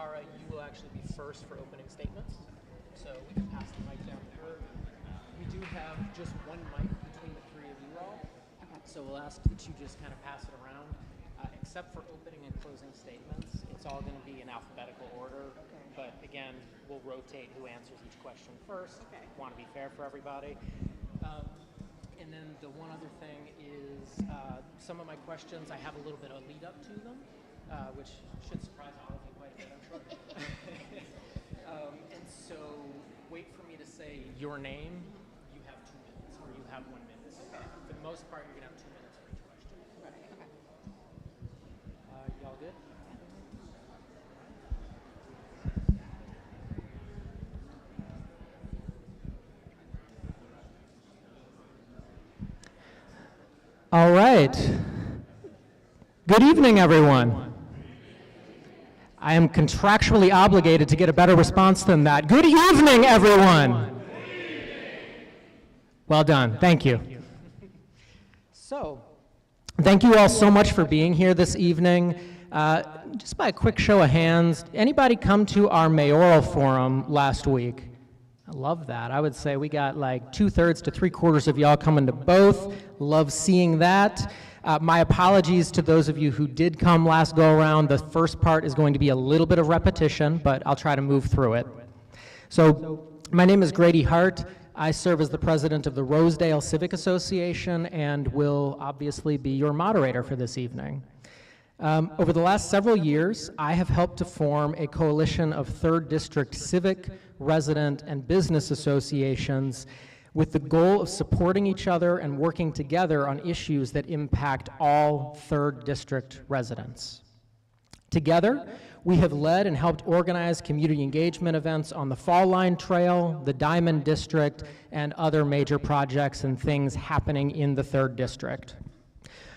Tara, you will actually be first for opening statements. So we can pass the mic down to her. We do have just one mic between the three of you all. So we'll ask that you just kind of pass it around. Except for opening and closing statements, it's all going to be in alphabetical order. Okay. But again, we'll rotate who answers each question first. Okay. Want to be fair for everybody. And then the one other thing is some of my questions, I have a little bit of lead up to them, which should surprise all of you quite a bit, I'm sure. And so wait for me to say your name. You have 2 minutes, or you have 1 minute. Okay. For the most part, you're going to have 2 minutes for each question. Right. Okay. Y'all good? All right. Good evening, everyone. I am contractually obligated to get a better response than that. Good evening, everyone. Well done. Thank you. So, thank you all so much for being here this evening. Just by a quick show of hands, anybody come to our mayoral forum last week? I love that. I would say we got like 2/3 to 3/4 of y'all coming to both. Love seeing that. My apologies to those of you who did come last go around. The first part is going to be a little bit of repetition, but I'll try to move through it. So, my name is Grady Hart. I serve as the president of the Rosedale Civic Association and will obviously be your moderator for this evening. Over the last several years, I have helped to form a coalition of 3rd District civic, resident, and business associations with the goal of supporting each other and working together on issues that impact all 3rd District residents. Together, we have led and helped organize community engagement events on the Fall Line Trail, the Diamond District, and other major projects and things happening in the 3rd District.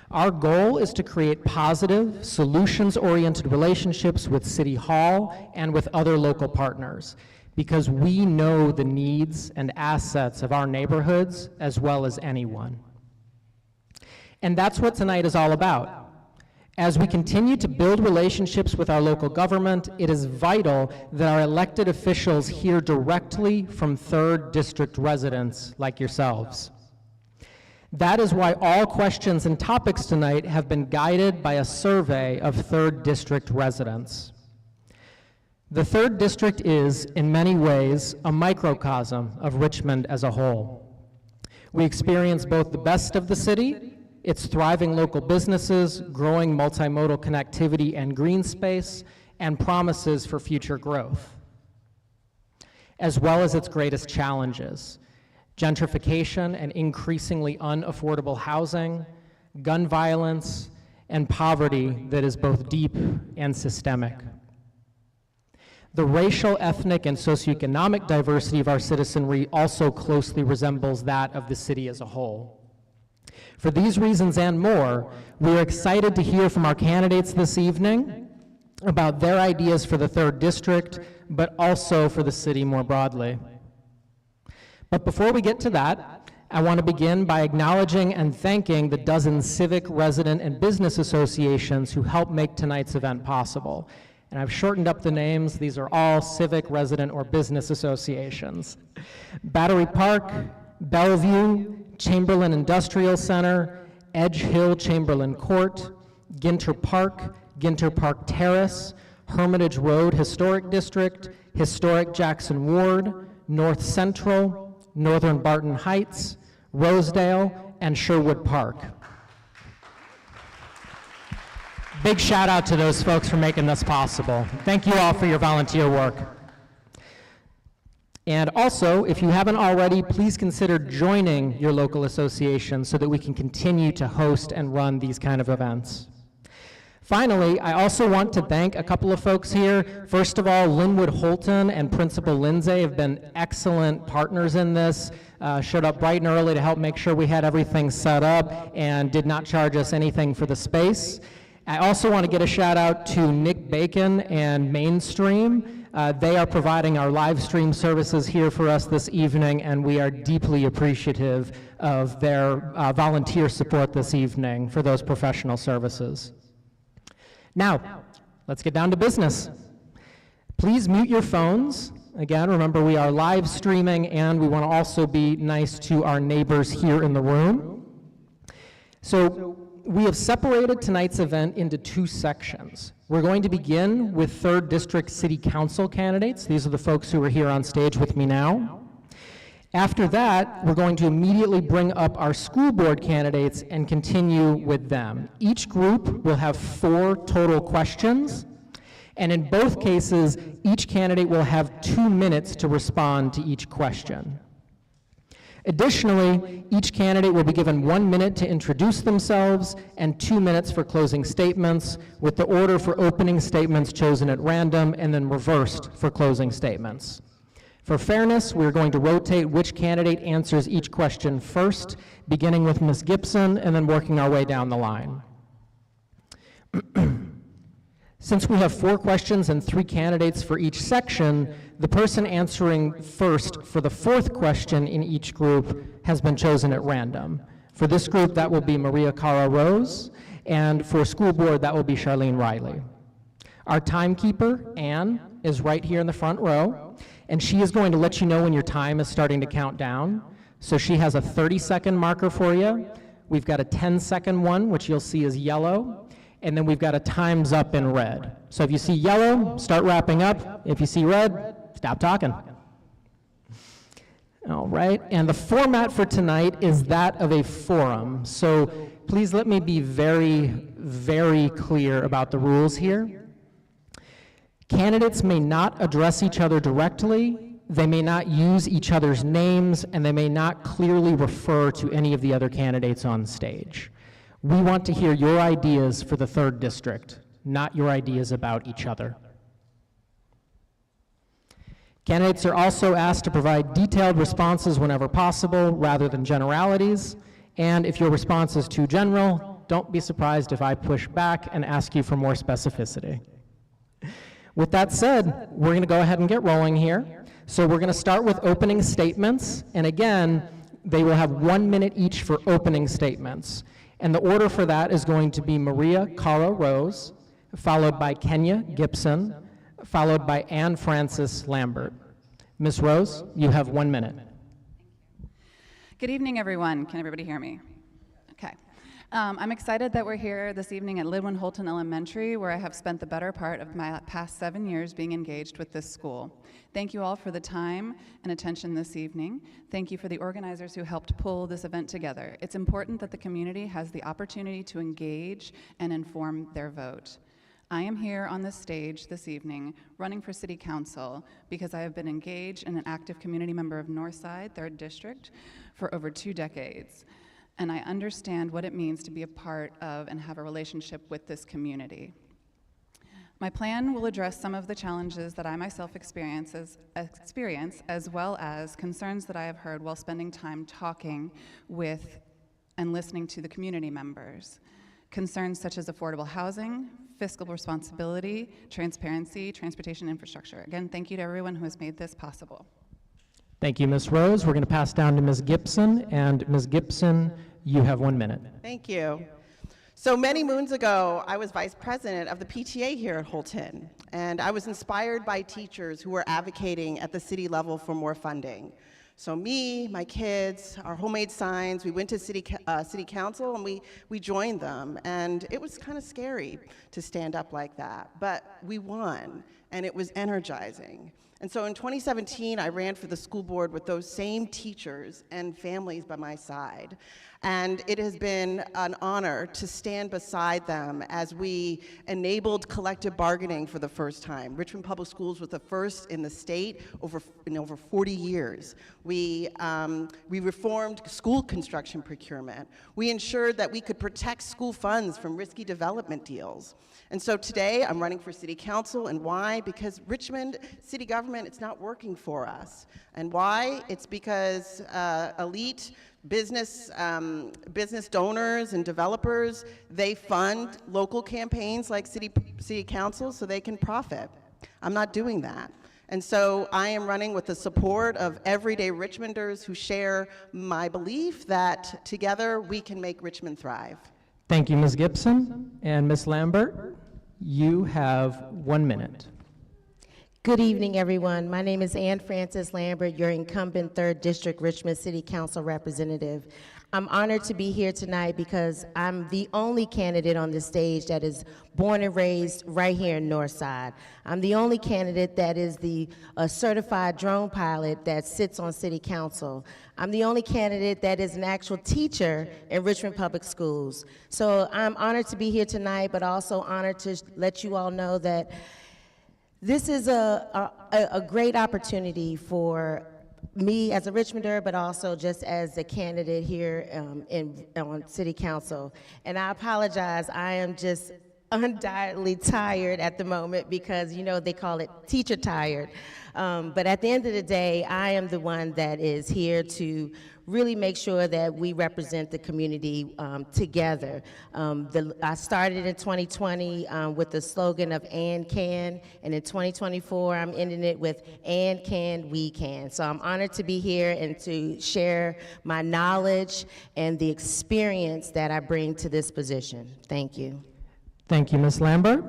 Our goal is to create positive, solutions-oriented relationships with City Hall and with other local partners, because we know the needs and assets of our neighborhoods as well as anyone. And that's what tonight is all about. As we continue to build relationships with our local government, it is vital that our elected officials hear directly from 3rd District residents like yourselves. That is why all questions and topics tonight have been guided by a survey of 3rd District residents. The 3rd District is, in many ways, a microcosm of Richmond as a whole. We experience both the best of the city, its thriving local businesses, growing multimodal connectivity and green space, and promises for future growth, as well as its greatest challenges: gentrification and increasingly unaffordable housing, gun violence, and poverty that is both deep and systemic. The racial, ethnic, and socioeconomic diversity of our citizenry also closely resembles that of the city as a whole. For these reasons and more, we are excited to hear from our candidates this evening about their ideas for the 3rd District, but also for the city more broadly. But before we get to that, I want to begin by acknowledging and thanking the dozen civic, resident, and business associations who helped make tonight's event possible. And I've shortened up the names. These are all civic, resident, or business associations. Battery Park, Bellevue, Chamberlayne Industrial Center, Edge Hill Chamberlain Court, Ginter Park Terrace, Hermitage Road Historic District, Historic Jackson Ward, North Central, Northern Barton Heights, Rosedale, and Sherwood Park. Big shout out to those folks for making this possible. Thank you all for your volunteer work. And also, if you haven't already, please consider joining your local association so that we can continue to host and run these kind of events. Finally, I also want to thank a couple of folks here. First of all, Linwood Holton and Principal Lindsay have been excellent partners in this, showed up bright and early to help make sure we had everything set up and did not charge us anything for the space. I also want to get a shout out to Nick Bacon and Mainstream. They are providing our live stream services here for us this evening, and we are deeply appreciative of their volunteer support this evening for those professional services. Now, let's get down to business. Please mute your phones. Again, remember we are live streaming and we want to also be nice to our neighbors here in the room. So we have separated tonight's event into two sections. We're going to begin with 3rd District City Council candidates. These are the folks who are here on stage with me now. After that, we're going to immediately bring up our school board candidates and continue with them. Each group will have 4 total questions, and in both cases, each candidate will have 2 minutes to respond to each question. Additionally, each candidate will be given 1 minute to introduce themselves and 2 minutes for closing statements, with the order for opening statements chosen at random and then reversed for closing statements. For fairness, we're going to rotate which candidate answers each question first, beginning with Ms. Gibson and then working our way down the line. Since we have 4 questions and 3 candidates for each section, the person answering first for the 4th question in each group has been chosen at random. For this group, that will be Maria Cara Rose, and for school board, that will be Charlene Riley. Our timekeeper, Anne, is right here in the front row, and she is going to let you know when your time is starting to count down. So she has a 30-second marker for you. We've got a 10-second one, which you'll see is yellow, and then we've got a time's up in red. So if you see yellow, start wrapping up. If you see red, stop talking. All right, and the format for tonight is that of a forum. So please let me be very, very clear about the rules here. Candidates may not address each other directly, they may not use each other's names, and they may not clearly refer to any of the other candidates on stage. We want to hear your ideas for the 3rd District, not your ideas about each other. Candidates are also asked to provide detailed responses whenever possible, rather than generalities, and if your response is too general, don't be surprised if I push back and ask you for more specificity. With that said, we're going to go ahead and get rolling here. So we're going to start with opening statements, and again, they will have 1 minute each for opening statements. And the order for that is going to be Maria Cara Rose, followed by Kenya Gibson, followed by Anne Francis Lambert. Ms. Rose, you have 1 minute. Good evening, everyone. Can everybody hear me? Okay. I'm excited that we're here this evening at Linwood Holton Elementary, where I have spent the better part of my past 7 years being engaged with this school. Thank you all for the time and attention this evening. Thank you for the organizers who helped pull this event together. It's important that the community has the opportunity to engage and inform their vote. I am here on this stage this evening running for City Council because I have been engaged and an active community member of Northside, 3rd District, for over 2 decades. And I understand what it means to be a part of and have a relationship with this community. My plan will address some of the challenges that I myself experience, as well as concerns that I have heard while spending time talking with and listening to the community members. Concerns such as affordable housing, fiscal responsibility, transparency, transportation infrastructure. Again, thank you to everyone who has made this possible. Thank you, Ms. Rose. We're going to pass down to Ms. Gibson, and Ms. Gibson, you have 1 minute. Thank you. So many moons ago, I was vice president of the PTA here at Holton, and I was inspired by teachers who were advocating at the city level for more funding. So me, my kids, our homemade signs, we went to city council and we joined them, and it was kind of scary to stand up like that, but we won, and it was energizing. And so in 2017, I ran for the school board with those same teachers and families by my side. And it has been an honor to stand beside them as we enabled collective bargaining for the first time. Richmond Public Schools was the first in the state in over 40 years. We reformed school construction procurement. We ensured that we could protect school funds from risky development deals. And so today, I'm running for city council, and why? Because Richmond city government, it's not working for us. And why? It's because elite business donors and developers, they fund local campaigns like city council so they can profit. I'm not doing that. And so I am running with the support of everyday Richmonders who share my belief that together we can make Richmond thrive. Thank you, Ms. Gibson. And Ms. Lambert, you have 1 minute. Good evening, everyone. My name is Ann Frances Lambert, your incumbent 3rd District Richmond City Council representative. I'm honored to be here tonight because I'm the only candidate on the stage that is born and raised right here in Northside. I'm the only candidate that is the certified drone pilot that sits on City Council. I'm the only candidate that is an actual teacher in Richmond Public Schools. So I'm honored to be here tonight, but also honored to let you all know that this is a great opportunity for me as a Richmonder, but also just as a candidate here on City Council. And I apologize, I am just undoubtedly tired at the moment because, you know, they call it teacher tired. But at the end of the day, I am the one that is here to really make sure that we represent the community together. I started in 2020 with the slogan of "And Can," and in 2024, I'm ending it with "And Can, We Can." So I'm honored to be here and to share my knowledge and the experience that I bring to this position. Thank you. Thank you, Ms. Lambert.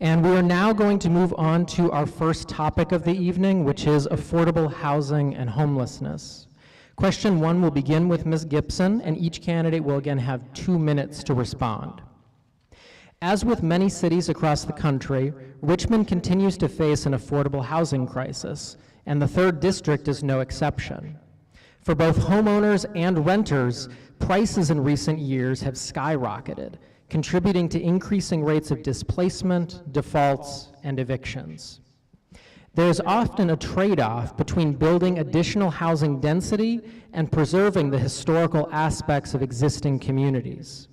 And we are now going to move on to our first topic of the evening, which is affordable housing and homelessness. Question 1 will begin with Ms. Gibson, and each candidate will again have 2 minutes to respond. As with many cities across the country, Richmond continues to face an affordable housing crisis, and the 3rd District is no exception. For both homeowners and renters, prices in recent years have skyrocketed, contributing to increasing rates of displacement, defaults, and evictions. There's often a trade-off between building additional housing density and preserving the historical aspects of existing communities.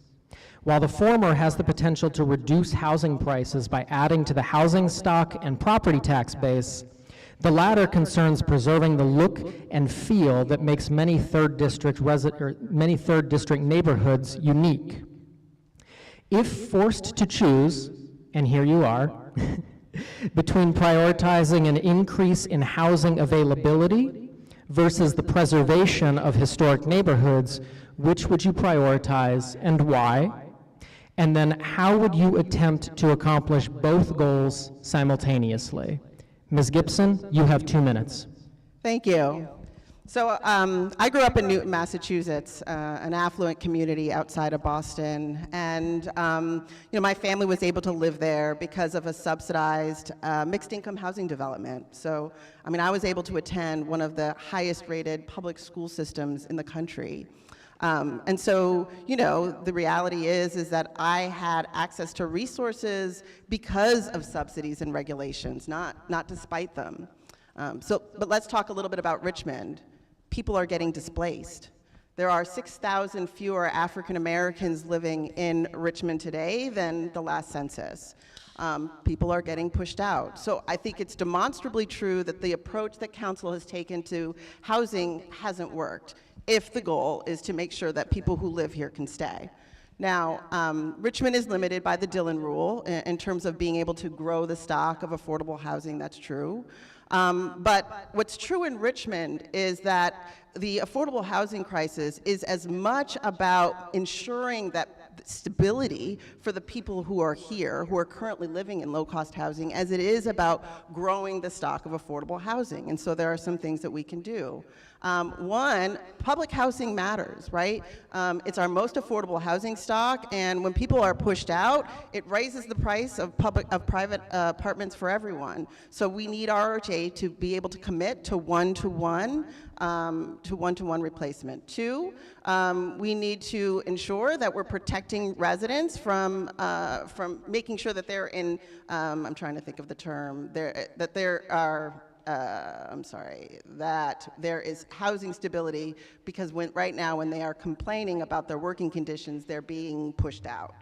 While the former has the potential to reduce housing prices by adding to the housing stock and property tax base, the latter concerns preserving the look and feel that makes many third district neighborhoods unique. If forced to choose, and here you are, between prioritizing an increase in housing availability versus the preservation of historic neighborhoods, which would you prioritize and why? And then how would you attempt to accomplish both goals simultaneously? Ms. Gibson, you have 2 minutes. Thank you. So I grew up in Newton, Massachusetts, an affluent community outside of Boston, and my family was able to live there because of a subsidized mixed-income housing development. So, I was able to attend one of the highest-rated public school systems in the country. And so, the reality is that I had access to resources because of subsidies and regulations, not despite them. But let's talk a little bit about Richmond. People are getting displaced. There are 6,000 fewer African Americans living in Richmond today than the last census. People are getting pushed out. So I think it's demonstrably true that the approach that council has taken to housing hasn't worked, if the goal is to make sure that people who live here can stay. Now, Richmond is limited by the Dillon Rule in terms of being able to grow the stock of affordable housing. That's true. But what's true in Richmond is that the affordable housing crisis is as much about ensuring that stability for the people who are here, who are currently living in low-cost housing, as it is about growing the stock of affordable housing. And so there are some things that we can do. One, public housing matters, right? It's our most affordable housing stock, and when people are pushed out, it raises the price of private apartments for everyone. So we need RHA to be able to commit to one-to-one replacement. Two, we need to ensure that we're protecting residents from making sure that they're in, I'm trying to think of the term, that there is housing stability, because right now when they are complaining about their working conditions, they're being pushed out.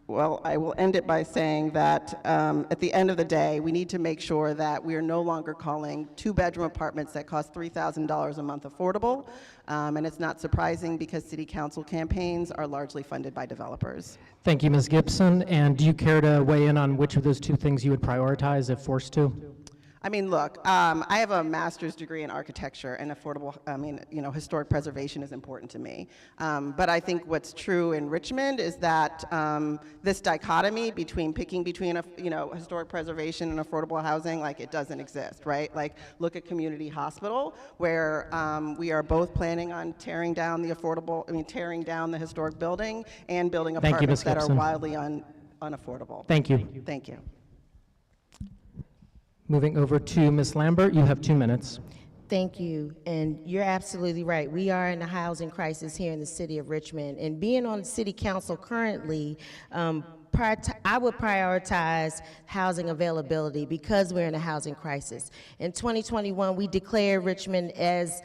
Well, I will end it by saying that at the end of the day, we need to make sure that we are no longer calling 2-bedroom apartments that cost $3,000 a month affordable, and it's not surprising because city council campaigns are largely funded by developers. Thank you, Ms. Gibson. And do you care to weigh in on which of those 2 things you would prioritize if forced to? I mean, look, I have a master's degree in architecture, and historic preservation is important to me. But I think what's true in Richmond is that this dichotomy picking between historic preservation and affordable housing, like, it doesn't exist, right? Like, look at Community Hospital, where we are both planning on tearing down the historic building and building Thank you, apartments Ms. that are Gibson. wildly unaffordable. Thank you. Thank you. Moving over to Ms. Lambert, you have 2 minutes. Thank you, and you're absolutely right. We are in a housing crisis here in the city of Richmond, and being on the city council currently, I would prioritize housing availability because we're in a housing crisis. In 2021, we declared Richmond as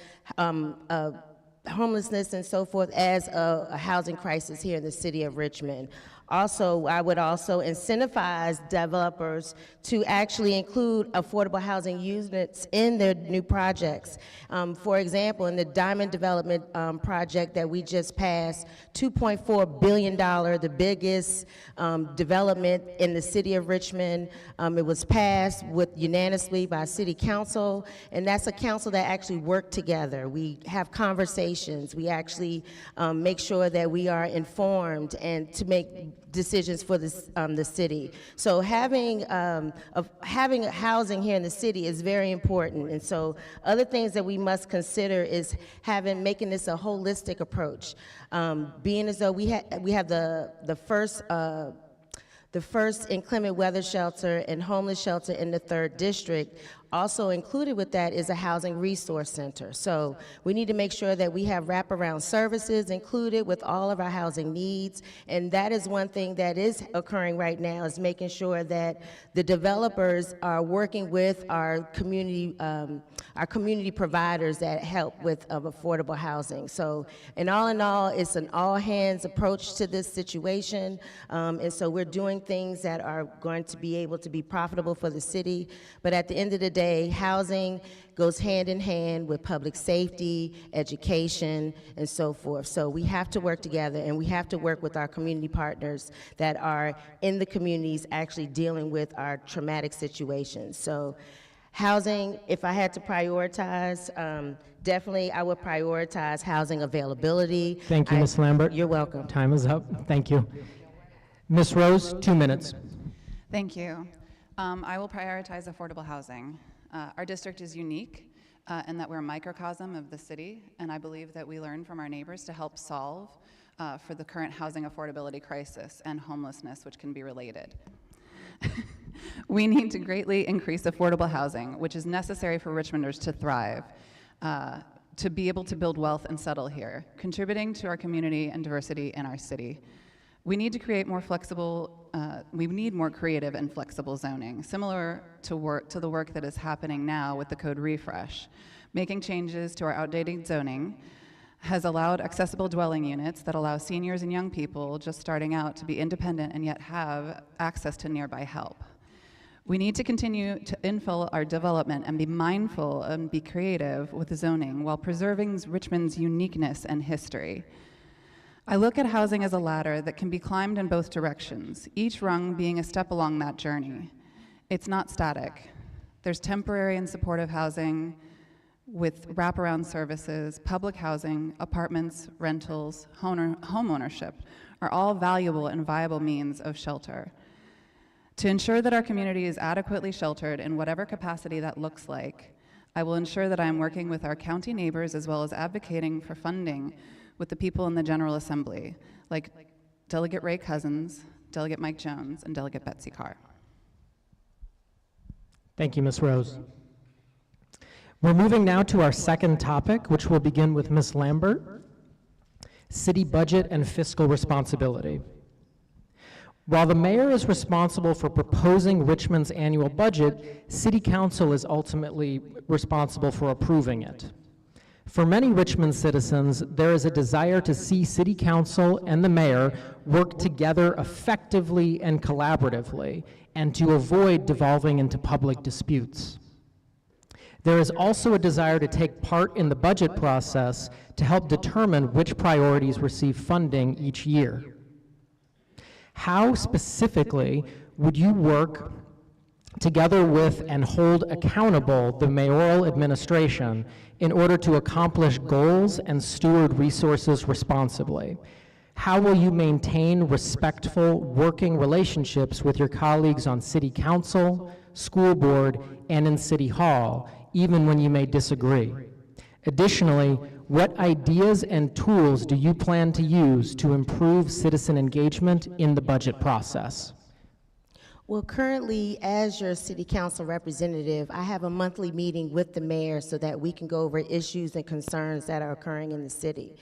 homelessness and so forth as a housing crisis here in the city of Richmond. Also, I would also incentivize developers to actually include affordable housing units in their new projects. For example, in the Diamond Development project that we just passed, $2.4 billion, the biggest development in the city of Richmond. It was passed unanimously by City Council, and that's a council that actually worked together. We have conversations. We actually make sure that we are informed and to make decisions for the city. So having housing here in the city is very important. And so other things that we must consider is making this a holistic approach. Being as though we have the first inclement weather shelter and homeless shelter in the 3rd district. Also included with that is a housing resource center. So we need to make sure that we have wraparound services included with all of our housing needs. And that is one thing that is occurring right now, is making sure that the developers are working with our community providers that help with affordable housing. So in all, it's an all-hands approach to this situation. And so we're doing things that are going to be able to be profitable for the city. But at the end of the day, housing goes hand in hand with public safety, education, and so forth. So we have to work together, and we have to work with our community partners that are in the communities actually dealing with our traumatic situations. So housing, if I had to prioritize, definitely I would prioritize housing availability. Thank you, Ms. Lambert. You're welcome. Time is up. Thank you. Ms. Rose, 2 minutes. Thank you. I will prioritize affordable housing. Our district is unique in that we're a microcosm of the city, and I believe that we learn from our neighbors to help solve for the current housing affordability crisis and homelessness, which can be related. We need to greatly increase affordable housing, which is necessary for Richmonders to thrive, to be able to build wealth and settle here, contributing to our community and diversity in our city. We need to create more flexible, we need more creative and flexible zoning, similar to the work that is happening now with the code refresh. Making changes to our outdated zoning has allowed accessible dwelling units that allow seniors and young people just starting out to be independent and yet have access to nearby help. We need to continue to infill our development and be mindful and be creative with zoning while preserving Richmond's uniqueness and history. I look at housing as a ladder that can be climbed in both directions, each rung being a step along that journey. It's not static. There's temporary and supportive housing with wraparound services, public housing, apartments, rentals, home ownership are all valuable and viable means of shelter. To ensure that our community is adequately sheltered in whatever capacity that looks like, I will ensure that I am working with our county neighbors as well as advocating for funding with the people in the General Assembly, like Delegate Ray Cousins, Delegate Mike Jones, and Delegate Betsy Carr. Thank you, Ms. Rose. We're moving now to our second topic, which will begin with Ms. Lambert, city budget and fiscal responsibility. While the mayor is responsible for proposing Richmond's annual budget, City Council is ultimately responsible for approving it. For many Richmond citizens, there is a desire to see City Council and the mayor work together effectively and collaboratively, and to avoid devolving into public disputes. There is also a desire to take part in the budget process to help determine which priorities receive funding each year. How specifically would you work together with and hold accountable the mayoral administration in order to accomplish goals and steward resources responsibly? How will you maintain respectful working relationships with your colleagues on city council, school board, and in city hall, even when you may disagree? Additionally, what ideas and tools do you plan to use to improve citizen engagement in the budget process? Well, currently, as your city council representative, I have a monthly meeting with the mayor so that we can go over issues and concerns that are occurring in the city.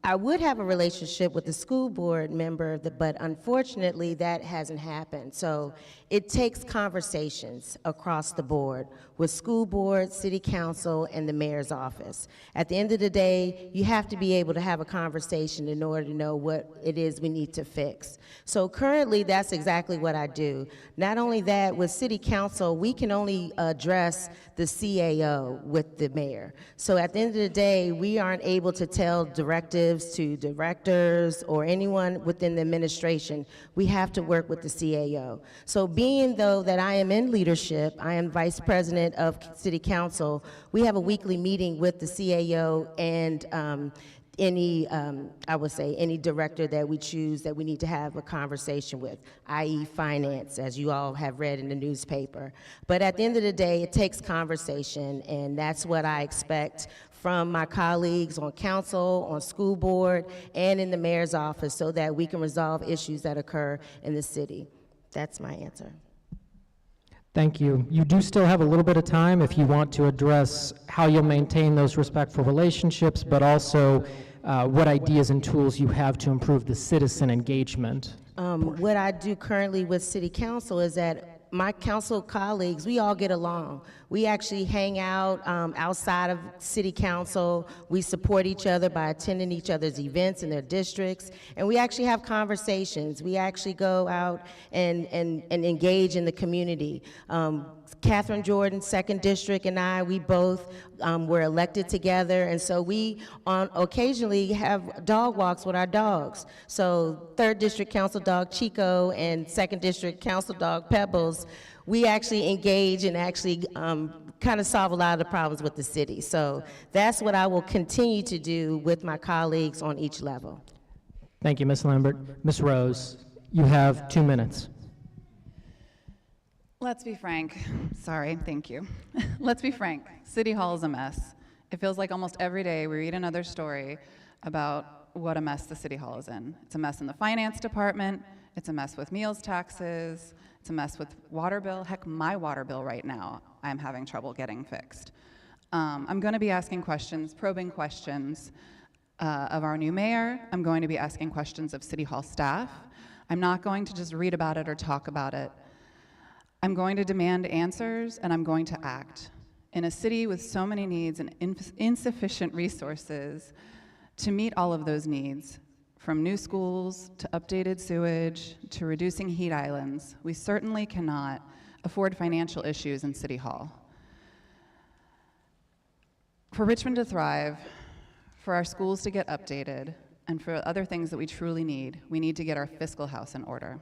I would have a relationship with the school board member, but unfortunately, that hasn't happened. So it takes conversations across the board with school board, city council, and the mayor's office. At the end of the day, you have to be able to have a conversation in order to know what it is we need to fix. So currently, that's exactly what I do. Not only that, with city council, we can only address the CAO with the mayor. So at the end of the day, we aren't able to tell directives to directors or anyone within the administration. We have to work with the CAO. So being though that I am in leadership, I am vice president of city council, we have a weekly meeting with the CAO and I would say any director that we choose that we need to have a conversation with, i.e. finance, as you all have read in the newspaper. But at the end of the day, it takes conversation, and that's what I expect from my colleagues on council, on school board, and in the mayor's office so that we can resolve issues that occur in the city. That's my answer. Thank you. You do still have a little bit of time if you want to address how you'll maintain those respectful relationships, but also what ideas and tools you have to improve the citizen engagement. What I do currently with city council is that my council colleagues, we all get along. We actually hang out outside of city council. We support each other by attending each other's events in their districts, and we actually have conversations. We actually go out and engage in the community. Catherine Jordan, 2nd District, and we both were elected together, and so we occasionally have dog walks with our dogs. So 3rd District Council dog Chico and 2nd District Council dog Pebbles, we actually engage and actually kind of solve a lot of the problems with the city. So that's what I will continue to do with my colleagues on each level. Thank you, Ms. Lambert. Ms. Rose, you have 2 minutes. Let's be frank. Sorry, thank you. Let's be frank. City Hall is a mess. It feels like almost every day we read another story about what a mess the City Hall is in. It's a mess in the finance department. It's a mess with meals taxes. It's a mess with water bill. Heck, my water bill right now, I'm having trouble getting fixed. I'm going to be asking questions, probing questions of our new mayor. I'm going to be asking questions of City Hall staff. I'm not going to just read about it or talk about it. I'm going to demand answers, and I'm going to act. In a city with so many needs and insufficient resources to meet all of those needs, from new schools to updated sewage to reducing heat islands, we certainly cannot afford financial issues in City Hall. For Richmond to thrive, for our schools to get updated, and for other things that we truly need, we need to get our fiscal house in order.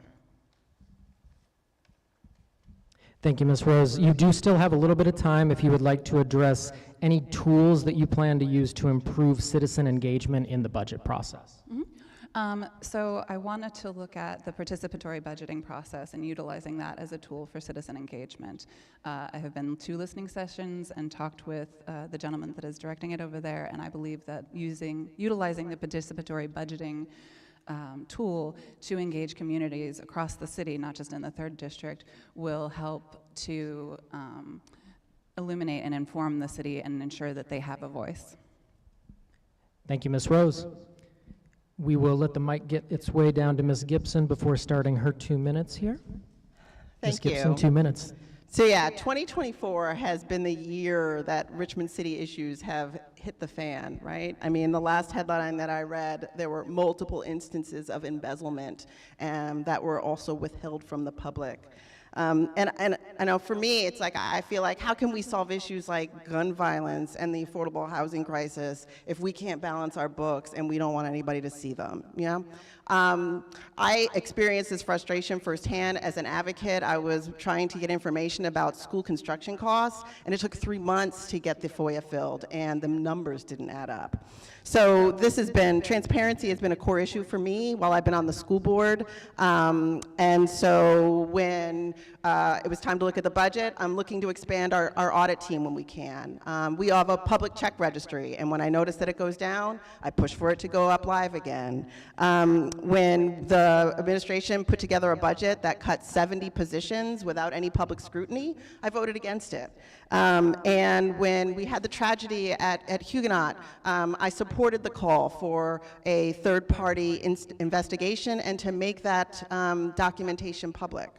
Thank you, Ms. Rose. You do still have a little bit of time if you would like to address any tools that you plan to use to improve citizen engagement in the budget process. Mm-hmm. So I wanted to look at the participatory budgeting process and utilizing that as a tool for citizen engagement. I have been to listening sessions and talked with the gentleman that is directing it over there, and I believe that utilizing the participatory budgeting tool to engage communities across the city, not just in the 3rd District, will help to illuminate and inform the city and ensure that they have a voice. Thank you, Ms. Rose. We will let the mic get its way down to Ms. Gibson before starting her 2 minutes here. Ms. Thank you. Gibson, 2 minutes. So yeah, 2024 has been the year that Richmond City issues have hit the fan, right? I mean, the last headline that I read, there were multiple instances of embezzlement that were also withheld from the public. And I know for me, it's like, I feel like, how can we solve issues like gun violence and the affordable housing crisis if we can't balance our books and we don't want anybody to see them, you know? I experienced this frustration firsthand as an advocate. I was trying to get information about school construction costs, and it took 3 months to get the FOIA filled, and the numbers didn't add up. So transparency has been a core issue for me while I've been on the school board. And so when it was time to look at the budget, I'm looking to expand our audit team when we can. We have a public check registry, and when I notice that it goes down, I push for it to go up live again. When the administration put together a budget that cut 70 positions without any public scrutiny, I voted against it. And when we had the tragedy at Huguenot, I supported the call for a third-party investigation and to make that documentation public.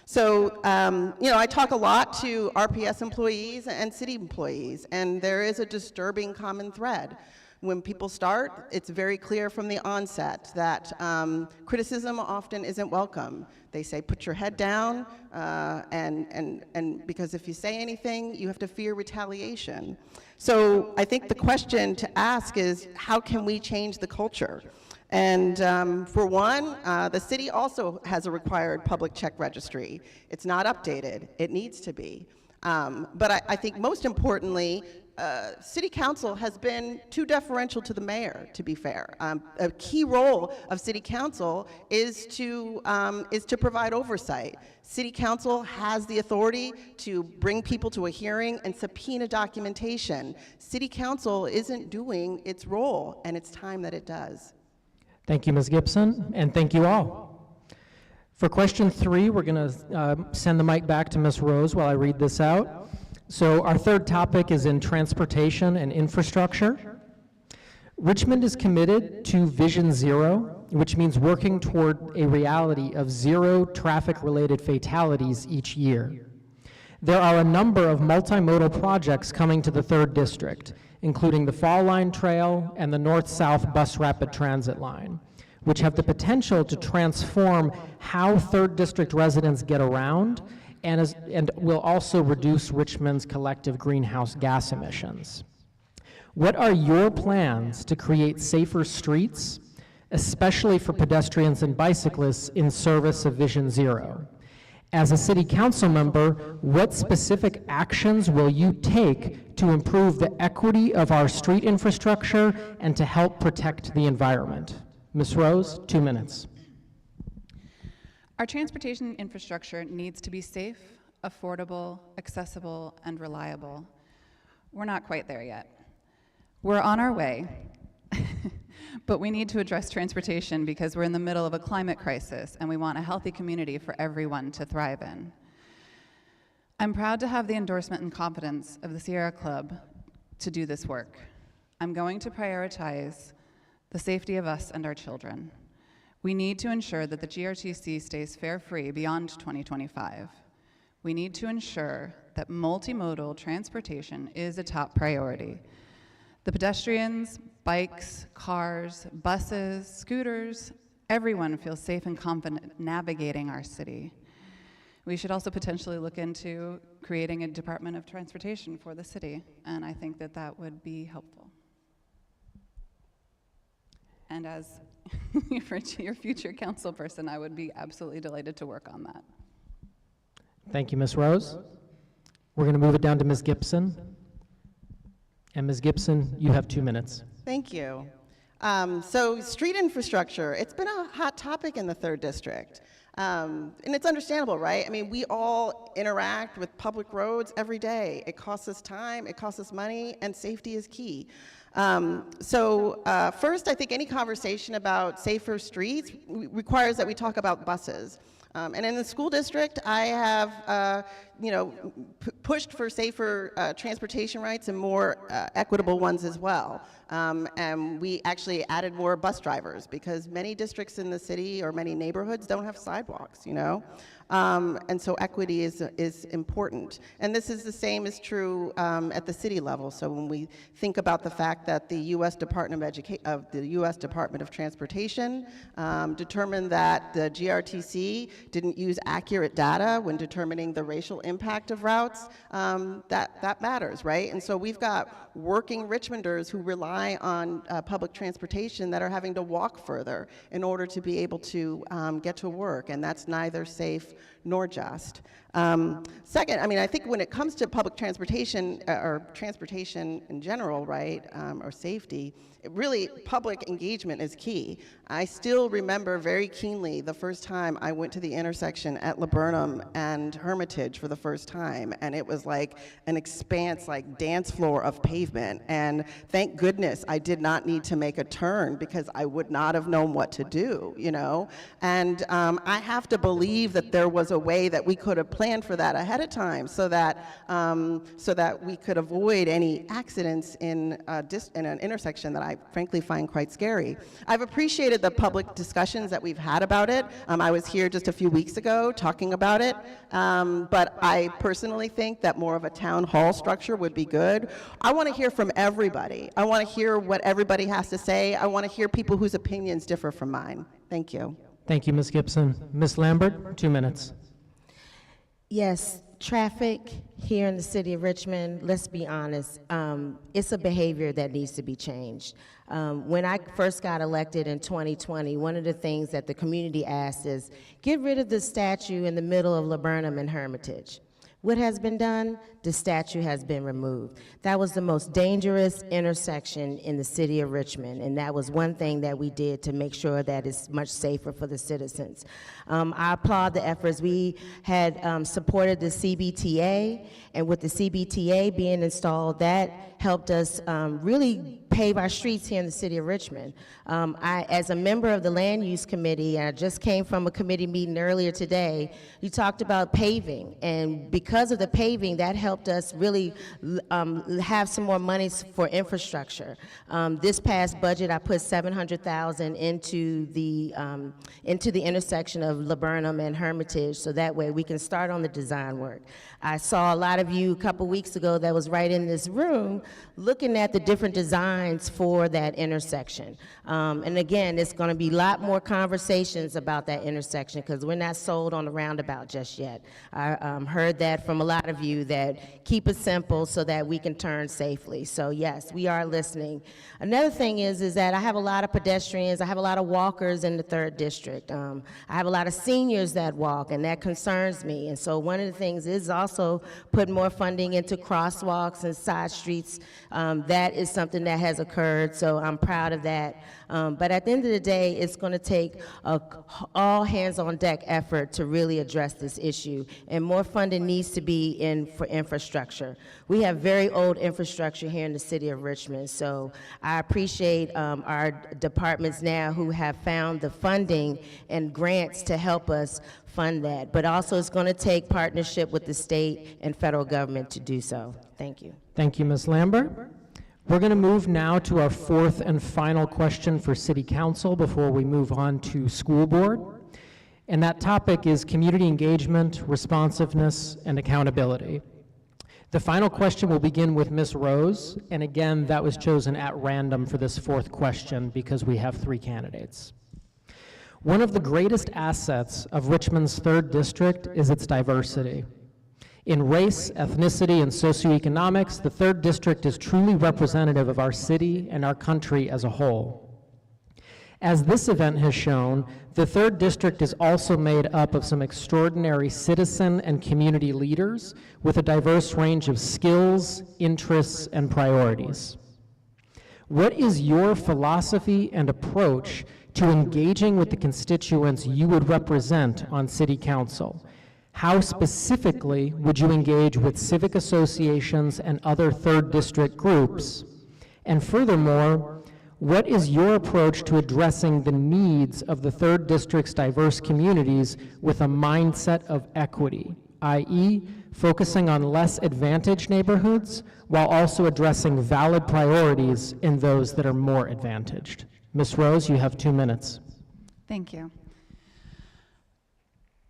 So, I talk a lot to RPS employees and city employees, and there is a disturbing common thread. When people start, it's very clear from the onset that criticism often isn't welcome. They say, put your head down, and because if you say anything, you have to fear retaliation. So I think the question to ask is, how can we change the culture? And for one, the city also has a required public check registry. It's not updated. It needs to be. But I think most importantly, City Council has been too deferential to the mayor, to be fair. A key role of City Council is to provide oversight. City Council has the authority to bring people to a hearing and subpoena documentation. City Council isn't doing its role, and it's time that it does. Thank you, Ms. Gibson, and thank you all. For question 3, we're going to send the mic back to Ms. Rose while I read this out. So our third topic is in transportation and infrastructure. Richmond is committed to Vision Zero, which means working toward a reality of 0 traffic-related fatalities each year. There are a number of multimodal projects coming to the 3rd District, including the Fall Line Trail and the North-South Bus Rapid Transit Line, which have the potential to transform how 3rd District residents get around and will also reduce Richmond's collective greenhouse gas emissions. What are your plans to create safer streets, especially for pedestrians and bicyclists in service of Vision Zero? As a city council member, what specific actions will you take to improve the equity of our street infrastructure and to help protect the environment? Ms. Rose, 2 minutes. Our transportation infrastructure needs to be safe, affordable, accessible, and reliable. We're not quite there yet. We're on our way, but we need to address transportation because we're in the middle of a climate crisis and we want a healthy community for everyone to thrive in. I'm proud to have the endorsement and confidence of the Sierra Club to do this work. I'm going to prioritize the safety of us and our children. We need to ensure that the GRTC stays fare-free beyond 2025. We need to ensure that multimodal transportation is a top priority. The pedestrians, bikes, cars, buses, scooters, everyone feels safe and confident navigating our city. We should also potentially look into creating a Department of Transportation for the city, and I think that that would be helpful. And as your future council person, I would be absolutely delighted to work on that. Thank you, Ms. Rose. We're going to move it down to Ms. Gibson. And Ms. Gibson, you have 2 minutes. Thank you. So street infrastructure, it's been a hot topic in the 3rd District. And it's understandable, right? I mean, we all interact with public roads every day. It costs us time, it costs us money, and safety is key. First, I think any conversation about safer streets requires that we talk about buses. And in the school district, I have, pushed for safer transportation rights and more equitable ones as well. And we actually added more bus drivers because many districts in the city or many neighborhoods don't have sidewalks, And so equity is important. And this is the same is true at the city level. So when we think about the fact that the U.S. Department of Transportation determined that the GRTC didn't use accurate data when determining the racial impact of routes, that matters, right? And so we've got working Richmonders who rely on public transportation that are having to walk further in order to be able to get to work, and that's neither safe nor just. Second, I mean, I think when it comes to public transportation, or transportation in general, right, or safety, really public engagement is key. I still remember very keenly the first time I went to the intersection at Laburnum and Hermitage for the first time, and it was like an expanse, like dance floor of pavement, and thank goodness I did not need to make a turn because I would not have known what to do, you know? And I have to believe that there was a way that we could have planned for that ahead of time so that we could avoid any accidents in an intersection that I frankly find quite scary. I've appreciated the public discussions that we've had about it. I was here just a few weeks ago talking about it, but I personally think that more of a town hall structure would be good. I want to hear from everybody. I want to hear what everybody has to say. I want to hear people whose opinions differ from mine. Thank you. Thank you, Ms. Gibson. Ms. Lambert, 2 minutes. Yes, traffic here in the city of Richmond, let's be honest, it's a behavior that needs to be changed. When I first got elected in 2020, one of the things that the community asked is, get rid of the statue in the middle of Laburnum and Hermitage. What has been done? The statue has been removed. That was the most dangerous intersection in the city of Richmond, and that was one thing that we did to make sure that it's much safer for the citizens. I applaud the efforts. We had supported the CBTA, and with the CBTA being installed, that helped us really pave our streets here in the city of Richmond. As a member of the Land Use Committee, and I just came from a committee meeting earlier today, you talked about paving, and because of the paving, that helped us really have some more money for infrastructure. This past budget, I put $700,000 into the intersection of Laburnum and Hermitage, so that way we can start on the design work. I saw a lot of you a couple weeks ago that was right in this room looking at the different designs for that intersection. And again, it's going to be a lot more conversations about that intersection because we're not sold on the roundabout just yet. I heard that from a lot of you, that keep it simple so that we can turn safely. So yes, we are listening. Another thing is that I have a lot of pedestrians, I have a lot of walkers in the 3rd District. I have a lot of seniors that walk, and that concerns me. And so one of the things is also put more funding into crosswalks and side streets. That is something that has occurred, so I'm proud of that. But at the end of the day, it's going to take a all hands on deck effort to really address this issue, and more funding needs to be in for infrastructure. We have very old infrastructure here in the city of Richmond, so I appreciate our departments now who have found the funding and grants to help us fund that, but also it's going to take partnership with the state and federal government to do so. Thank you. Thank you, Ms. Lambert. We're going to move now to our 4th and final question for City Council before we move on to School Board. And that topic is community engagement, responsiveness, and accountability. The final question will begin with Ms. Rose, and again, that was chosen at random for this 4th question because we have 3 candidates. One of the greatest assets of Richmond's 3rd District is its diversity. In race, ethnicity, and socioeconomics, the 3rd District is truly representative of our city and our country as a whole. As this event has shown, the 3rd District is also made up of some extraordinary citizen and community leaders with a diverse range of skills, interests, and priorities. What is your philosophy and approach to engaging with the constituents you would represent on City Council? How specifically would you engage with civic associations and other 3rd District groups? And furthermore, what is your approach to addressing the needs of the 3rd District's diverse communities with a mindset of equity, i.e., focusing on less advantaged neighborhoods while also addressing valid priorities in those that are more advantaged? Ms. Rose, you have 2 minutes. Thank you.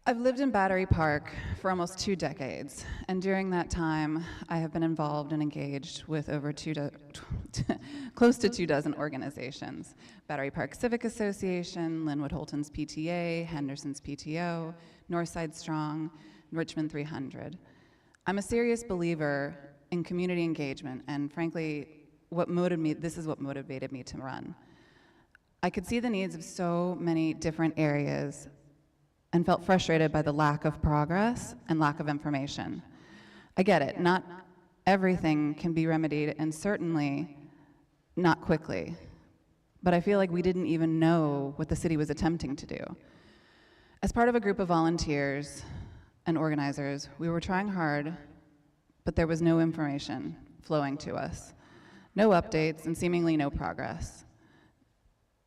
I've lived in Battery Park for almost 2 decades, and during that time, I have been involved and engaged with over close to 24 organizations. Battery Park Civic Association, Linwood Holton's PTA, Henderson's PTO, Northside Strong, Richmond 300. I'm a serious believer in community engagement, and frankly, this is what motivated me to run. I could see the needs of so many different areas and felt frustrated by the lack of progress and lack of information. I get it, not everything can be remedied, and certainly not quickly, but I feel like we didn't even know what the city was attempting to do. As part of a group of volunteers and organizers, we were trying hard, but there was no information flowing to us, no updates, and seemingly no progress.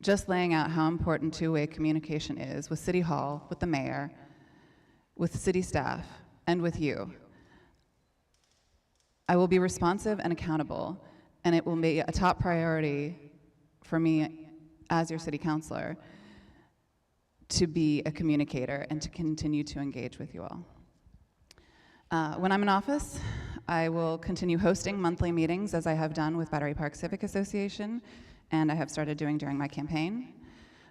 Just laying out how important two-way communication is with City Hall, with the mayor, with city staff, and with you. I will be responsive and accountable, and it will be a top priority for me as your city councilor to be a communicator and to continue to engage with you all. When I'm in office, I will continue hosting monthly meetings as I have done with Battery Park Civic Association, and I have started doing during my campaign.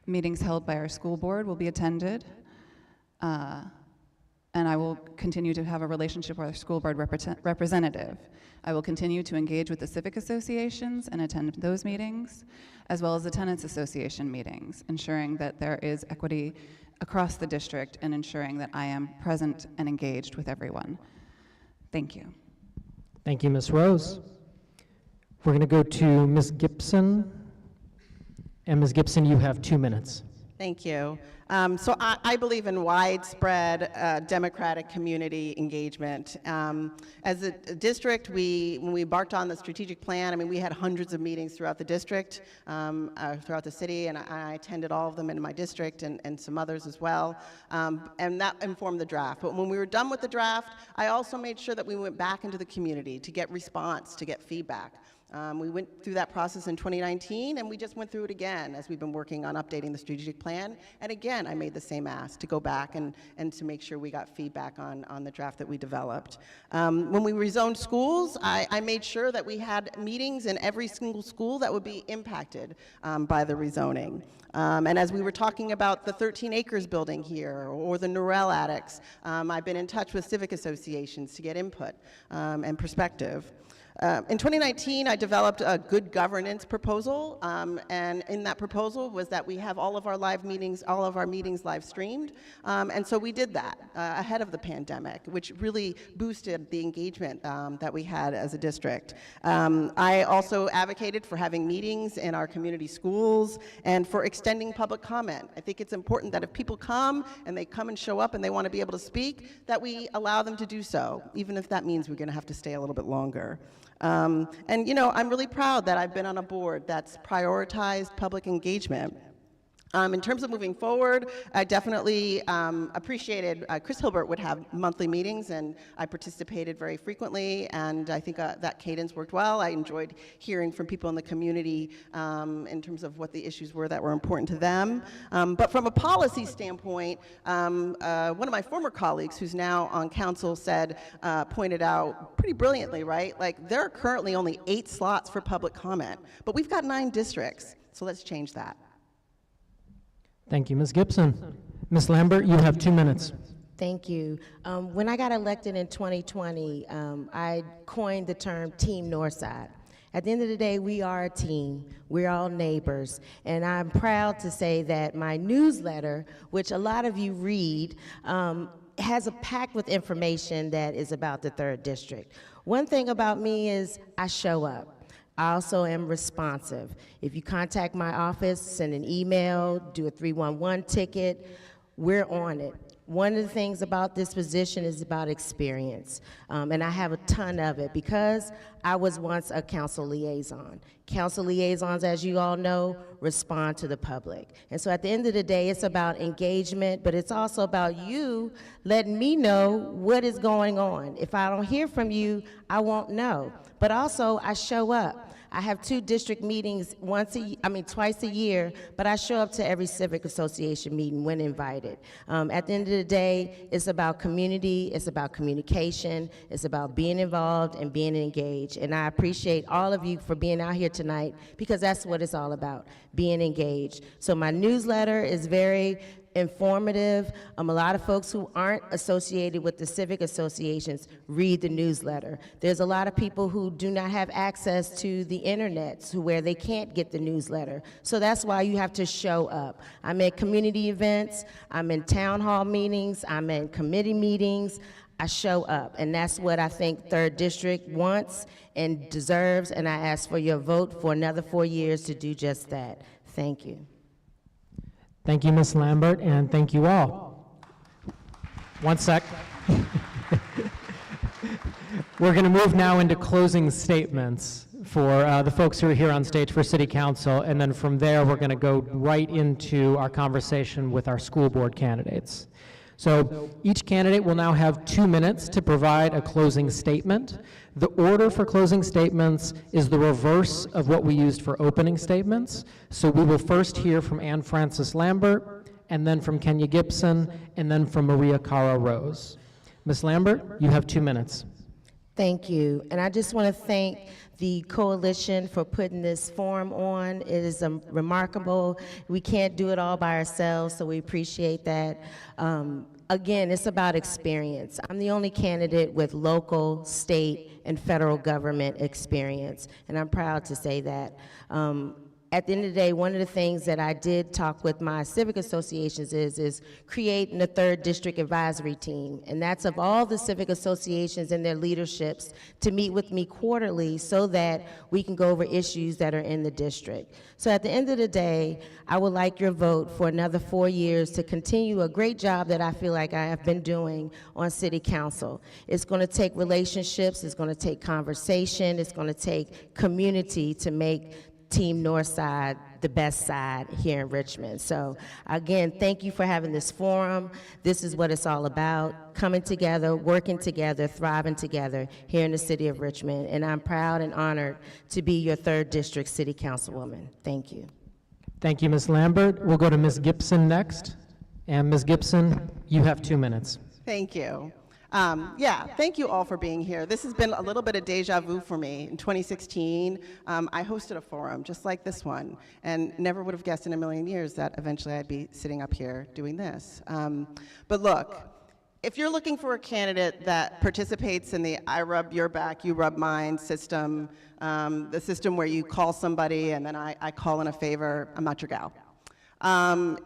Meetings held by our school board will be attended, and I will continue to have a relationship with our school board representative. I will continue to engage with the civic associations and attend those meetings, as well as the tenants association meetings, ensuring that there is equity across the district and ensuring that I am present and engaged with everyone. Thank you. Thank you, Ms. Rose. We're going to go to Ms. Gibson. And Ms. Gibson, you have 2 minutes. Thank you. So I believe in widespread democratic community engagement. As a district, when we embarked on the strategic plan, I mean, we had hundreds of meetings throughout the district, throughout the city, and I attended all of them in my district and some others as well, and that informed the draft. But when we were done with the draft, I also made sure that we went back into the community to get response, to get feedback. We went through that process in 2019, and we just went through it again as we've been working on updating the strategic plan. And again, I made the same ask to go back and to make sure we got feedback on the draft that we developed. When we rezoned schools, I made sure that we had meetings in every single school that would be impacted by the rezoning. And as we were talking about the 13 acres building here or the Norell Attics, I've been in touch with civic associations to get input and perspective. In 2019, I developed a good governance proposal, and in that proposal was that we have all of our meetings live streamed, and so we did that ahead of the pandemic, which really boosted the engagement that we had as a district. I also advocated for having meetings in our community schools and for extending public comment. I think it's important that if people come and they come and show up and they want to be able to speak, that we allow them to do so, even if that means we're going to have to stay a little bit longer. And you know, I'm really proud that I've been on a board that's prioritized public engagement. In terms of moving forward, I definitely appreciated Chris Hilbert would have monthly meetings, and I participated very frequently, and I think that cadence worked well. I enjoyed hearing from people in the community in terms of what the issues were that were important to them. But from a policy standpoint, one of my former colleagues who's now on council pointed out pretty brilliantly, right? Like, there are currently only 8 slots for public comment, but we've got 9 districts, so let's change that. Thank you, Ms. Gibson. Ms. Lambert, you have 2 minutes. Thank you. When I got elected in 2020, I coined the term Team Northside. At the end of the day, we are a team. We're all neighbors. And I'm proud to say that my newsletter, which a lot of you read, has a packed with information that is about the 3rd District. One thing about me is I show up. I also am responsive. If you contact my office, send an email, do a 311 ticket, we're on it. One of the things about this position is about experience, and I have a ton of it because I was once a council liaison. Council liaisons, as you all know, respond to the public. And so at the end of the day, it's about engagement, but it's also about you letting me know what is going on. If I don't hear from you, I won't know. But also, I show up. I have 2 district meetings twice a year, but I show up to every Civic Association meeting when invited. At the end of the day, it's about community, it's about communication, it's about being involved and being engaged. And I appreciate all of you for being out here tonight, because that's what it's all about, being engaged. So my newsletter is very informative. A lot of folks who aren't associated with the civic associations read the newsletter. There's a lot of people who do not have access to the internet, where they can't get the newsletter. So that's why you have to show up. I'm at community events, I'm in town hall meetings, I'm in committee meetings. I show up, and that's what I think 3rd District wants and deserves, and I ask for your vote for another 4 years to do just that. Thank you. Thank you, Ms. Lambert, and thank you all. One sec. We're going to move now into closing statements for the folks who are here on stage for City Council, and then from there we're going to go right into our conversation with our school board candidates. So each candidate will now have 2 minutes to provide a closing statement. The order for closing statements is the reverse of what we used for opening statements. So we will first hear from Ann Frances Lambert, and then from Kenya Gibson, and then from Maria Cara Rose. Ms. Lambert, you have 2 minutes. Thank you. And I just want to thank the coalition for putting this forum on. It is remarkable. We can't do it all by ourselves, so we appreciate that. Again, it's about experience. I'm the only candidate with local, state, and federal government experience, and I'm proud to say that. At the end of the day, one of the things that I did talk with my civic associations is creating a 3rd District advisory team, and that's of all the civic associations and their leaderships to meet with me quarterly so that we can go over issues that are in the district. So at the end of the day, I would like your vote for another 4 years to continue a great job that I feel like I have been doing on City Council. It's going to take relationships, it's going to take conversation, it's going to take community to make Team Northside the best side here in Richmond. So again, thank you for having this forum. This is what it's all about, coming together, working together, thriving together here in the city of Richmond. And I'm proud and honored to be your 3rd District City Councilwoman. Thank you. Thank you, Ms. Lambert. We'll go to Ms. Gibson next. And Ms. Gibson, you have 2 minutes. Thank you. Thank you all for being here. This has been a little bit of deja vu for me. In 2016, I hosted a forum just like this one, and never would have guessed in a million years that eventually I'd be sitting up here doing this. But look, if you're looking for a candidate that participates in the I rub your back, you rub mine system, the system where you call somebody and then I call in a favor, I'm not your gal.